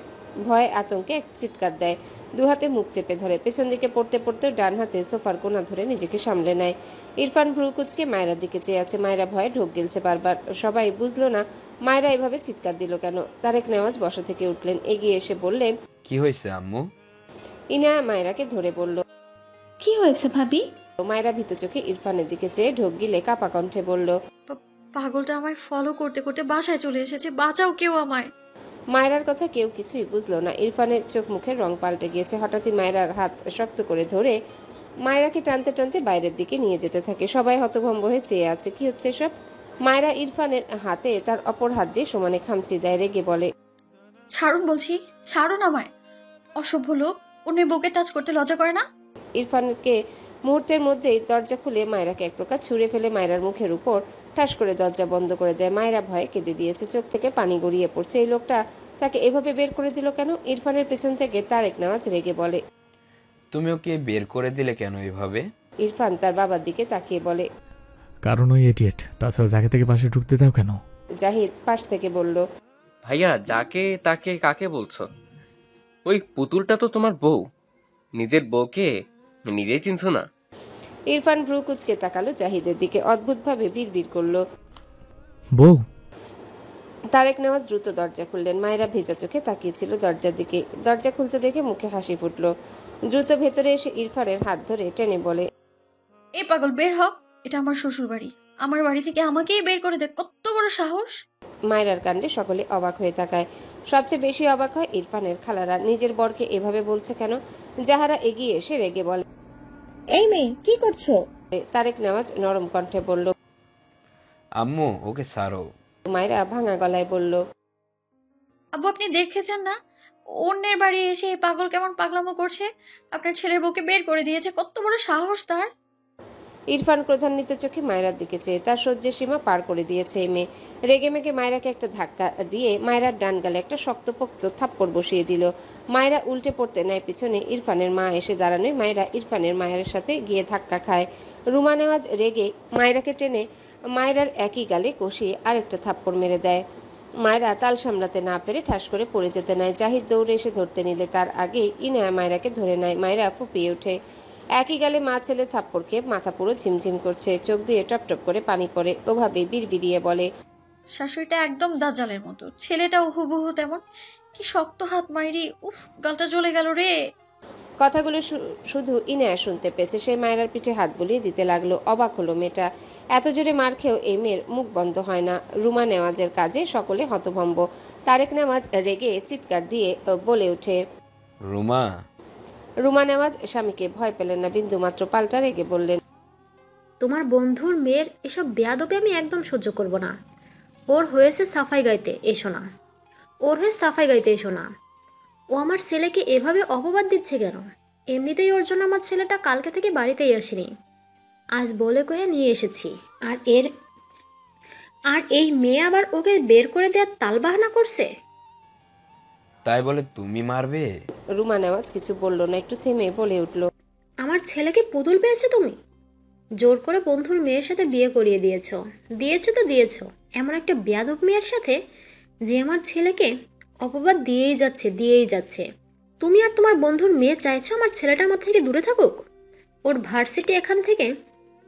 ভয়ে আতঙ্কে এক চিৎকার দেয়, দু হাতে মুখ চেপে ধরে। পেছন দিকে পড়তে পড়তে ডান হাতে সোফার কোণা ধরে নিজেকে সামলে নেয়। ইরফান ভ্রু কুচকে মায়েরার দিকে চেয়ে আছে। মায়েরা ভয়ে ঢোক গিলছে বারবার। সবাই বুঝলো না মায়েরা এভাবে চিৎকার দিল কেন। তারেক নেওয়াজ বসা থেকে উঠলেন, এগিয়ে এসে বললেন, কি হয়েছে আম্মু? ইনায়া মায়েরাকে ধরে বলল, কি হয়েছে ভাবি? মায়েরা ভীত চোখে ইরফানের দিকে চেয়ে ঢোক গিলে কাপা কণ্ঠে বলল, পাগলটা আমায় ফলো করতে করতে বাসায় চলে এসেছে, বাঁচাও কেউ আমায়। মায়েরার কথা কেউ কিছুই বুঝলো না। ইরফানের চোখ মুখের রং পাল্টে গিয়েছে। হঠাৎই মায়েরার হাত শক্ত করে ধরে মায়েরাকে টানতে টানতে বাইরের দিকে নিয়ে যেতে থাকে। সবাই হতভম্ব হয়ে চেয়ে আছে, কি হচ্ছে সব? মায়েরা ইরফানের হাতে তার অপর হাত দিয়ে সমানে খামচি দেয়, রেগে বলে, ছাড়ুন বলছি, ছাড়ুন আমায়। অসভ্য লোক, অন্যের বুকে টাচ করতে লজ্জা করে না? ইরফানকে মুহূর্তের মধ্যেই দরজা খুলে মায়েরাকে এক প্রকার ছুঁড়ে ফেলে মায়েরার মুখের উপর ঠাস করে দরজা বন্ধ করে দেয়। মায়েরা ভয়ে কেঁদে দিয়েছে, চোখ থেকে পানি গড়িয়ে পড়ছে। এই লোকটা তাকে এভাবে বের করে দিল কেন? ইরফানের পেছন থেকে তারেক নেওয়াজ রেগে বলে, তুমি ওকে বের করে দিলে কেন এভাবে? ইরফান তার বাবার দিকে তাকিয়ে বলে, কারণ ওই এডিয়েট। তাছাড়া জায়গা থেকে পাশে ঢুকতে দাও কেন? জাহিদ পাশ থেকে বলল, ভাইয়া, যাকে তাকে কাকে বলছো? ওই পুতুলটা তো তোমার বউ। নিজের বউকে নিজেই চিনছো না? ইরফান ভ্রু কুচকে তাকালো জাহিদের দিকে, অদ্ভুতভাবে বিড়বিড় করলো, বউ? তারেক নেওয়াজ দ্রুত দরজা খুললেন। মায়েরা ভেজা চোখে তাকিয়েছিল দরজার দিকে। দরজা খুলতে দেখে মুখে হাসি ফুটলো। দ্রুত ভেতরে এসে ইরফানের হাত ধরে টেনে বলে, এ পাগল বের হ, এটা আমার শ্বশুর বাড়ি। আমার বাড়ি থেকে আমাকেই বের করে দে, কত বড় সাহস! মায়েরার কাণ্ডে সকলে অবাক হয়ে তাকায়। সবচেয়ে বেশি অবাক হয় ইরফানের খালারা। নিজের বরকে এভাবে বলছে কেন? জাহারা এগিয়ে এসে রেগে বলে, এই মেয়ে কি করছো? তারেক নেওয়াজ নরম কণ্ঠে বলল, আম্মু ওকে ছাড়ো। মায়েরা ভাঙা গলায় বলল, আব্বু আপনি দেখেছেন না অন্যের বাড়ি এসে এই পাগল কেমন পাগলামো করছে? আপনার ছেলের বউকে বের করে দিয়েছে, কত বড় সাহস তার! ইরফান ক্রোধান্বিত চোখে মায়েরার দিকে চেয়ে তার সহ্যের সীমা পার করে দিয়েছে এই মেয়ে। রেগে মেগে মায়েরাকে একটা ধাক্কা দিয়ে মায়েরার ডান গালে একটা শক্তপোক্ত থাপ্পড় বসিয়ে দিল। মায়েরা উল্টে পড়তে নেয় পিছনে। ইরফানের মা এসে দাঁড়ানোয় মায়েরা ইরফানের মায়ের সাথে গিয়ে ধাক্কা খায়। রুমা নেওয়াজ রেগে মায়েরাকে টেনে মায়েরার একই গালে কষিয়ে আরেকটা থাপ্পড় মেরে দেয়। মায়েরা তাল সামলাতে না পেরে ঠাস করে পড়ে যেতে নেয়। জাহিদ দৌড়ে এসে ধরতে নিলে তার আগে ইনায়া মায়েরাকে ধরে নেয়। মায়েরা ফুপিয়ে ওঠে। একই গালে মা ছেলে থাপ্পড় খেয়ে মাথা পুরো ঝিমঝিম করছে, চোখ দিয়ে টপ টপ করে পানি পড়ে। ওভাবে বিড়বিড়িয়ে বলে, শাশুড়িটা একদম দাজ্জালের মতো, ছেলেটাও হুবহু তেমন। কি শক্ত হাত মাইরি, উফ গালটা জ্বলে গেল রে। কথাগুলো শুধু ইনায়া শুনতে পেয়েছে। সে মায়েরার পিঠে হাত বুলিয়ে দিতে লাগলো। অবাক হলো মেয়েটা। এত জোরে মার খেয়েও এই মেয়ের মুখ বন্ধ হয় না। রুমা নেওয়াজের কাজে সকলে হতভম্ব। তারেক নেওয়াজ রেগে চিৎকার দিয়ে বলে ওঠে, রুমা। রুমা নেওয়াজ স্বামীকে ভয় পেলেন না, বিন্দুমাত্র, পাল্টা রেগে বললেন, তোমার বন্ধুর মেয়ের এসব বেয়াদবি আমি একদম সহ্য করব না। ওর হয়েছে সাফাই গাইতে এসো না, ওর হয়ে সাফাই গাইতে এসো না। ও আমার ছেলেকে এভাবে অপবাদ দিচ্ছে কেন? এমনিতেই ওর জন্য আমার ছেলেটা কালকে থেকে বাড়িতেই আসেনি, আজ বলে কয়ে নিয়ে এসেছি। আর এই মেয়ে আবার ওকে বের করে দেওয়ার তালবাহানা করছে। তাই বলে তুমি মারবে? রুমা নেওয়াজ কিছু বলল না, একটু থেমে বলে উঠল, আমার ছেলেকে পুতুল পেয়েছো তুমি? জোর করে বন্ধুর মেয়ের সাথে বিয়ে করিয়ে দিয়েছো তো দিয়েছো এমন একটা বেয়াদব মেয়ের সাথে, যে আমার ছেলেকে অপবাদ দিয়েই যাচ্ছে। তুমি আর তোমার বন্ধুর মেয়ে চাইছো আমার ছেলেটা আমার থেকে দূরে থাকুক? ওর ভার্সিটি এখান থেকে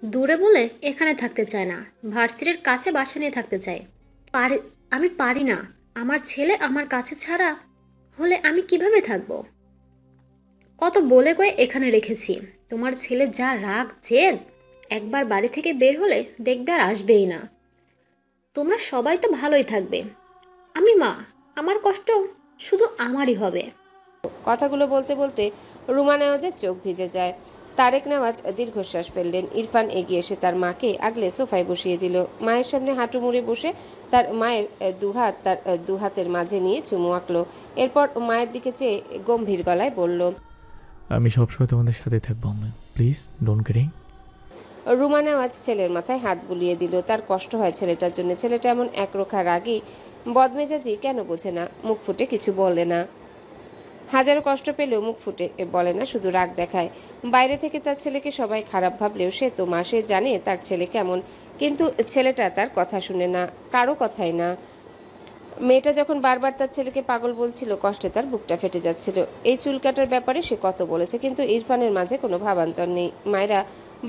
দূরে বলে এখানে থাকতে চায় না, ভার্সিটির কাছে বাসা নিয়ে থাকতে চায়। আমি পারি না। আমার ছেলে আমার কাছে ছাড়া হলে আমি কিভাবে থাকবো? কত বলে কয়ে এখানে রেখেছি। তোমার ছেলে যা রাগ জেদ, একবার বাড়ি থেকে বের হলে দেখবে আর আসবেই না। তোমরা সবাই তো ভালোই থাকবে, আমি মা, আমার কষ্ট শুধু আমারই হবে। কথাগুলো বলতে বলতে রুমা নেওয়াজের চোখ ভিজে যায়। তারেক নেওয়াজ দীর্ঘশ্বাস ফেললেন। ইরফান এগিয়ে এসে তার মাকে আগলে সোফায় বসিয়ে দিল। মায়ের সামনে হাঁটু মুড়ে বসে তার মায়ের দুহাত তার দুহাতের মাঝে নিয়ে চুমু আঁকলো। এরপর মায়ের দিকে চেয়ে গম্ভীর গলায় বলল, আমি সবসময় তোমাদের সাথে থাকবো আম্মা, please don't cry. Ruma Nawaz ছেলের মাথায় হাত বুলিয়ে দিল। তার কষ্ট হয় ছেলেটার জন্য। ছেলেটা এমন একরোখা রাগী বদমেজাজি কেন বোঝে না, মুখ ফুটে কিছু বলে না। হাজারো কষ্ট পেলেও মুখ ফুটে বলে না, শুধু রাগ দেখায়। বাইরে থেকে তার ছেলেকে সবাই খারাপ ভাবলেও সে তো মা, সে জানে তার ছেলে কেমন। কিন্তু ছেলেটা তার কথা শুনে না, কারো কথাই না। মেয়েটা যখন বারবার তার ছেলেকে পাগল বলছিল, কষ্টে তার বুকটা ফেটে যাচ্ছিল। এই চুল কাটার ব্যাপারে সে কত বলেছে, কিন্তু ইরফানের মাঝে কোনো ভাবান্তর নেই। মায়েরা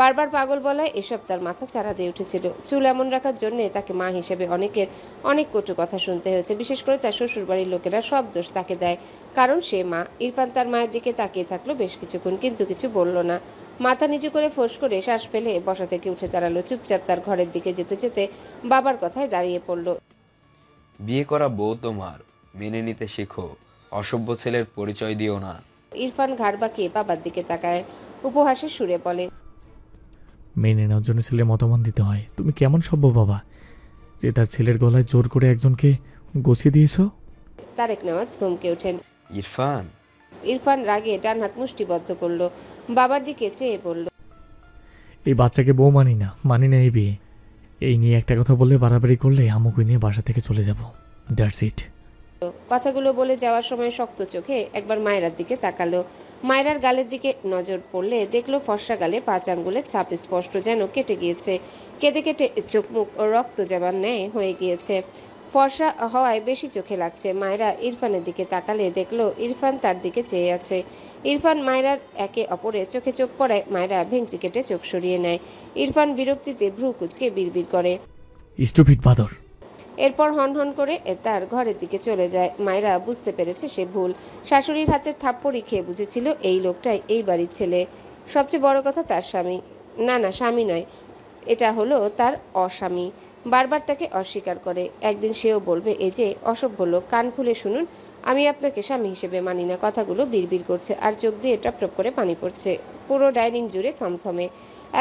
বারবার পাগল বলায় এসব তার মাথা চারা দিয়ে উঠেছিল। চুল এমন রাখার জন্যে তাকে মা হিসেবে অনেকের অনেক কটু কথা শুনতে হয়েছে। বিশেষ করে তার শ্বশুরবাড়ির লোকেরা সব দোষ তাকে দেয়, কারণ সে মা। ইরফান তার মায়ের দিকে তাকিয়ে থাকলো বেশ কিছুক্ষণ, কিন্তু কিছু বলল না। মাথা নিচু করে ফোঁস করে শ্বাস ফেলে বসা থেকে উঠে দাঁড়ালো। চুপচাপ তার ঘরের দিকে যেতে যেতে বাবার কথায় দাঁড়িয়ে পড়ল। বিয়ে করা বউ তোমার, মেনে নিতে শেখো, অসভ্য ছেলের পরিচয় দিও না। ইরফান ঘাড় বাঁকিয়ে বাবার দিকে তাকায়, উপহাসের সুরে বলে, মেনে নেওয়ার জন্য ছেলে মতামত দিতে হয়। তুমি কেমন সভ্য বাবা যে তার ছেলের গলায় জোর করে একজনকে গছিয়ে দিয়েছো? তারেক নেওয়াজ থমকে ওঠেন। ইরফান। ইরফান রাগে ডান হাত মুষ্টিবদ্ধ করলো, বাবার দিকে চেয়ে বলল, এই বাচ্চাকে বউ মানি না এই বিয়ে। এই নিয়ে একটা কথা বললে বাড়াবাড়ি করলে আমাকে নিয়ে বাসা থেকে চলে যাব, দ্যাটস ইট। কথাগুলো বলে যাওয়ার সময় শক্ত চোখে একবার মায়েরার দিকে তাকালো। মায়েরার গালের দিকে নজর পড়লে দেখলো ফর্সা গালে 5 আঙ্গুলের ছাপ স্পষ্ট, যেন কেটে গিয়েছে। কেটে কেটে চোখ মুখ রক্ত যাবার ন্যায় হয়ে গিয়েছে। ফর্সা হওয়ায় বেশি চোখে লাগছে। মায়েরা ইরফানের দিকে তাকালে দেখলো ইরফান তার দিকে চেয়ে আছে। ইরফান মায়েরার একে অপরে চোখে চোখ পড়ায় মায়েরা ভেঙচি কেটে চোখ সরিয়ে নেয়। ইরফান বিরক্তিতে ভ্রু কুঁচকে বিড়বিড় করে, স্টুপিড বাদর। এরপর হনহন করে তার ঘরের দিকে চলে যায়। মায়েরা বুঝতে পেরেছে সে ভুল। শাশুড়ির হাতের থাপ্পড়ি খেয়ে বুঝেছিল এই লোকটাই এই বাড়ির ছেলে। সবচেয়ে বড় কথা তার স্বামী, না স্বামী নয়, এটা হলো তার অস্বামী। বারবার তাকে অস্বীকার করে। একদিন সেও বলবে, এই যে অসভ্য লোক, কান খুলে শুনুন, আমি আপনাকে স্বামী হিসেবে মানি না। কথাগুলো বিড়বিড় করছে আর চোখ দিয়ে টপ টপ করে পানি পড়ছে। পুরো ডাইনিং জুড়ে থমথমে।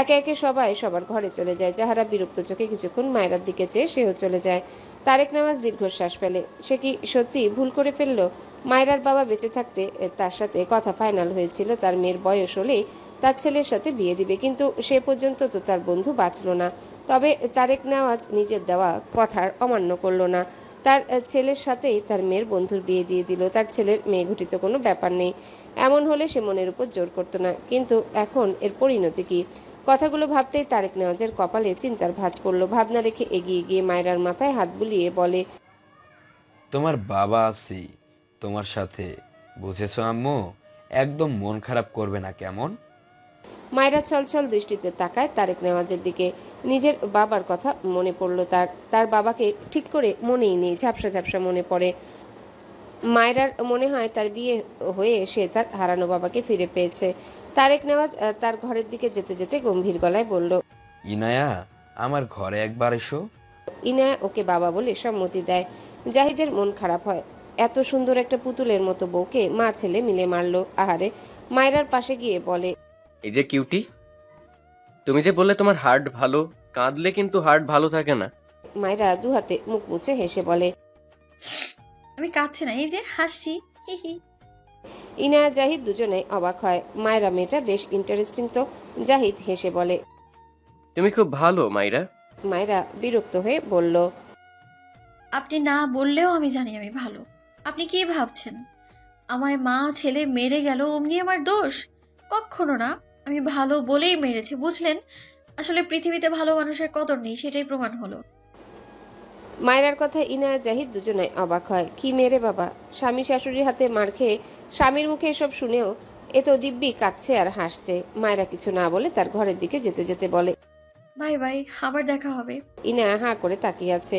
একে একে সবাই সবার ঘরে চলে যায়। যাহারা বিরক্ত চোখে কিছুক্ষণ মায়েরার দিকে চেয়ে সেও চলে যায়। তারেক নেওয়াজ দীর্ঘশ্বাস ফেলে। সে কি সত্যি ভুল করে ফেললো? মায়েরার বাবা বেঁচে থাকতে তার সাথে কথা ফাইনাল হয়েছিল তার মেয়ের বয়স হলেই তার ছেলের সাথে বিয়ে দিবে, কিন্তু সে পর্যন্ত তো তার বন্ধু বাঁচল না। তবে তারেক নেওয়াজ নিজের দেওয়া কথার অমান্য করলো না। তার ছেলের সাথেই তার মেয়ের বন্ধুর বিয়ে দিয়ে দিল। তার ছেলের মেয়ে ঘটিত কোনো ব্যাপার নেই। এমন হলে সে মনের উপর জোর করতো না, কিন্তু এখন এর পরিণতি কি? কথাগুলো ভাবতেই তারেক নেওয়াজের কপালে চিন্তার ভাঁজ পড়ল। ভাবনা রেখে এগিয়ে গিয়ে মায়েরার মাথায় হাত বুলিয়ে বলে, তোমার বাবা আছি তোমার সাথে, বুঝেছো আম্মু? একদম মন খারাপ করবে না কেমন? মায়েরা ছলছল দৃষ্টিতে তাকায় তারেক নেওয়াজের দিকে। নিজের বাবার কথা মনে পড়ল তার বাবাকে ঠিক করে মনেই নেই, ঝাপসা ঝাপসা মনে পড়ে। মায়েরার মনে হয় তার বিয়ে হয়ে সে তার হারানো বাবাকে ফিরে পেয়েছে। তারেক নেওয়াজ তার ঘরের দিকে যেতে যেতে গম্ভীর গলায় বলল, ইনায়া, আমার ঘরে একবার এসো। ইনায়া ওকে বাবা বলে সম্মতি দেয়। জাহিদের মন খারাপ হয়। এত সুন্দর একটা পুতুলের মতো বউকে মা ছেলে মিলে মারলো। আহারে। মায়েরার পাশে গিয়ে বলে, এই যে কিউটি, তুমি যে বললে তোমার হার্ট ভালো, কাঁদলে কিন্তু হার্ট ভালো থাকে না। মায়েরা দুহাতে মুখ মুছে হেসে বলে, আমি কাঁদছি না, এই যে হাসছি, হি হি। ইনায়া জাহিদ দুজনেই অবাক হয়। মায়েরা মেয়েটা বেশ ইন্টারেস্টিং তো। জাহিদ হেসে বলে, তুমি খুব ভালো মাইরা। মায়েরা বিরক্ত হয়ে বলল, আপনি না বললেও আমি জানি আমি ভালো। আপনি কি ভাবছেন আমায় মা ছেলে মেরে গেল অমনি আমার দোষ? কখনো না। আমি ভালো বলেই মেরেছে, বুঝলেন? আসলে পৃথিবীতে ভালো মানুষের কদর নেই, সেটাই প্রমাণ হলো। মায়েরার কথা ইনায়া জাহিদ দুজনেই অবাক হয়। কি মেরে বাবা, স্বামী শাশুড়ির হাতে মার খেয়ে স্বামীর মুখে এসব শুনেও এ তো দিব্যি কাঁদছে আর হাসছে। মায়েরা কিছু না বলে তার ঘরের দিকে যেতে যেতে বলে, বাই বাই, আবার দেখা হবে। ইনায়া হাঁ করে তাকিয়ে আছে।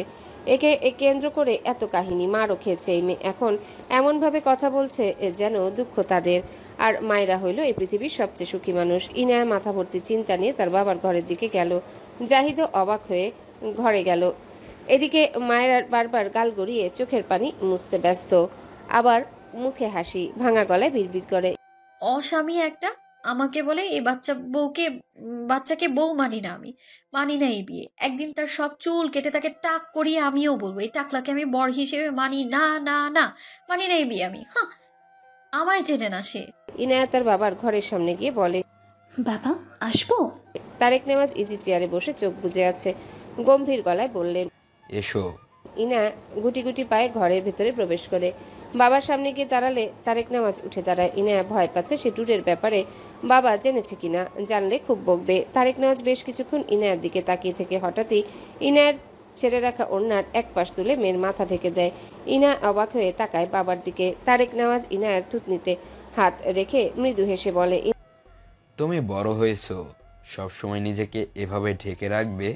একে কেন্দ্র করে এত কাহিনী। মারও খেয়েছে এই মেয়ে, এখন এমনভাবে কথা বলছে যেন দুঃখ তাদের। আর মায়েরা হইল এই পৃথিবীর সবচেয়ে সুখী মানুষ। ইনায়া মাথা ভর্তি চিন্তা নিয়ে তার বাবার ঘরের দিকে গেল। জাহিদও অবাক হয়ে ঘরে গেল। এদিকে মায়েরার বারবার গাল গড়িয়ে চোখের পানি মুছতে ব্যস্ত, আবার মুখে হাসি, ভাঙা গলায় বিড়বিড় করে, অস্বামী একটা। আমাকে বলে এই বাচ্চাকে বউ মানি না, আমি মানি না এই বিয়ে। একদিন তার সব চুল কেটে তাকে টাক করিয়ে আমিও বলবো এই টাকলাকে আমি বর হিসেবে মানি না, না না, মানি না এই বিয়ে আমি। হ্যাঁ, আমায় চেনে না সে। ইনায়া তার বাবার ঘরের সামনে গিয়ে বলে, বাবা আসবো? তারেক নেওয়াজ ইজি চেয়ারে বসে চোখ বুজে আছে। গম্ভীর গলায় বললেন, এসো। ইনা গুটি গুটি পায়ে ঘরের ভেতরে প্রবেশ করে। বাবার সামনে গিয়ে দাঁড়ালে তারেক নেওয়াজ উঠে দাঁড়ায়। ইনায়া ভয় পাচ্ছে সে ট্যুরের ব্যাপারে বাবা জেনেছে কিনা, জানলে খুব বকবে। তারেক নেওয়াজ বেশ কিছুক্ষণ ইনায়ার দিকে তাকিয়ে থেকে হঠাৎই ইনায়ার ছেড়ে রাখা ওড়নার এক পাশ তুলে মেয়ের মাথা ঢেকে দেয়। ইনা অবাক হয়ে তাকায় বাবার দিকে। তারেক নেওয়াজ ইনায়ার থুতনিতে হাত রেখে মৃদু হেসে বলে, তুমি বড় হয়েছো, সবসময় নিজেকে এভাবে ঢেকে রাখবে,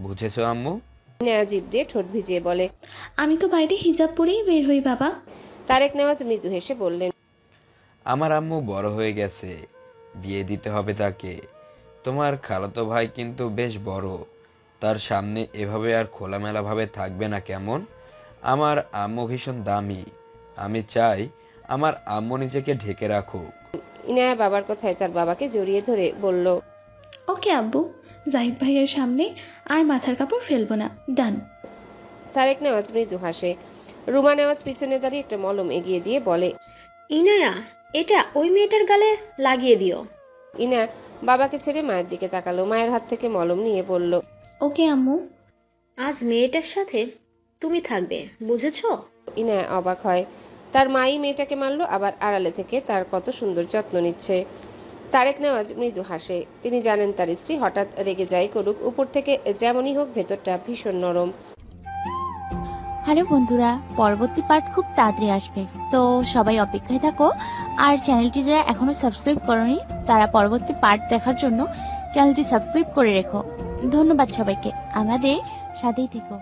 বুঝেছো আম্মু? ইনায়া জিভ দিয়ে ঠোঁট ভিজিয়ে বলে, আমি তো বাইরে হিজাব পরেই বের হই বাবা। তারেক নেওয়াজ মৃদু হেসে বললেন, আমার আম্মু বড় হয়ে গেছে, বিয়ে দিতে হবে তাকে। তোমার খালাতো ভাই কিন্তু বেশ বড়, তার সামনে এভাবে আর খোলামেলা ভাবে থাকবে না কেমন? আমার আম্মু ভীষণ দামি, আমি চাই আমার আম্মু নিজেকে ঢেকে রাখুক। ইনায়া বাবার কথায় তার বাবাকে জড়িয়ে ধরে বলল, ওকে আব্বু, জাহিদ ভাইয়ের সামনে আর মাথার কাপড় ফেলবো না, ডান। তারেক নেওয়াজ মৃদু হাসে। রুমা নেওয়াজ পিছনে দাঁড়িয়ে একটা মলম এগিয়ে দিয়ে বলে, ইনায়া, এটা ওই মেয়েটার গালে লাগিয়ে দিও। ইনা বাবাকে ছেড়ে মায়ের দিকে তাকালো। মায়ের হাত থেকে মলম নিয়ে বলল, ওকে আম্মু। আজ মেয়েটার সাথে তুমি থাকবে, বুঝেছো? ইনা অবাক হয়। তার মাই মেয়েটাকে মারলো, আবার আড়ালে থেকে তার কত সুন্দর যত্ন নিচ্ছে। তারেক নেওয়াজ মৃদু হাসে। তিনি জানেন তার স্ত্রী হঠাৎ রেগে যাই করুক, উপর থেকে যেমনই হোক ভেতরটা ভীষণ নরম। হ্যালো বন্ধুরা, পরবর্তী পার্ট খুব তাড়াতাড়ি আসবে, তো সবাই অপেক্ষায় থাকো। আর চ্যানেলটি যারা এখনো সাবস্ক্রাইব করোনি তারা পরবর্তী পার্ট দেখার জন্য চ্যানেলটি সাবস্ক্রাইব করে রেখো। ধন্যবাদ সবাইকে, আমাদের সাথেই থেকো।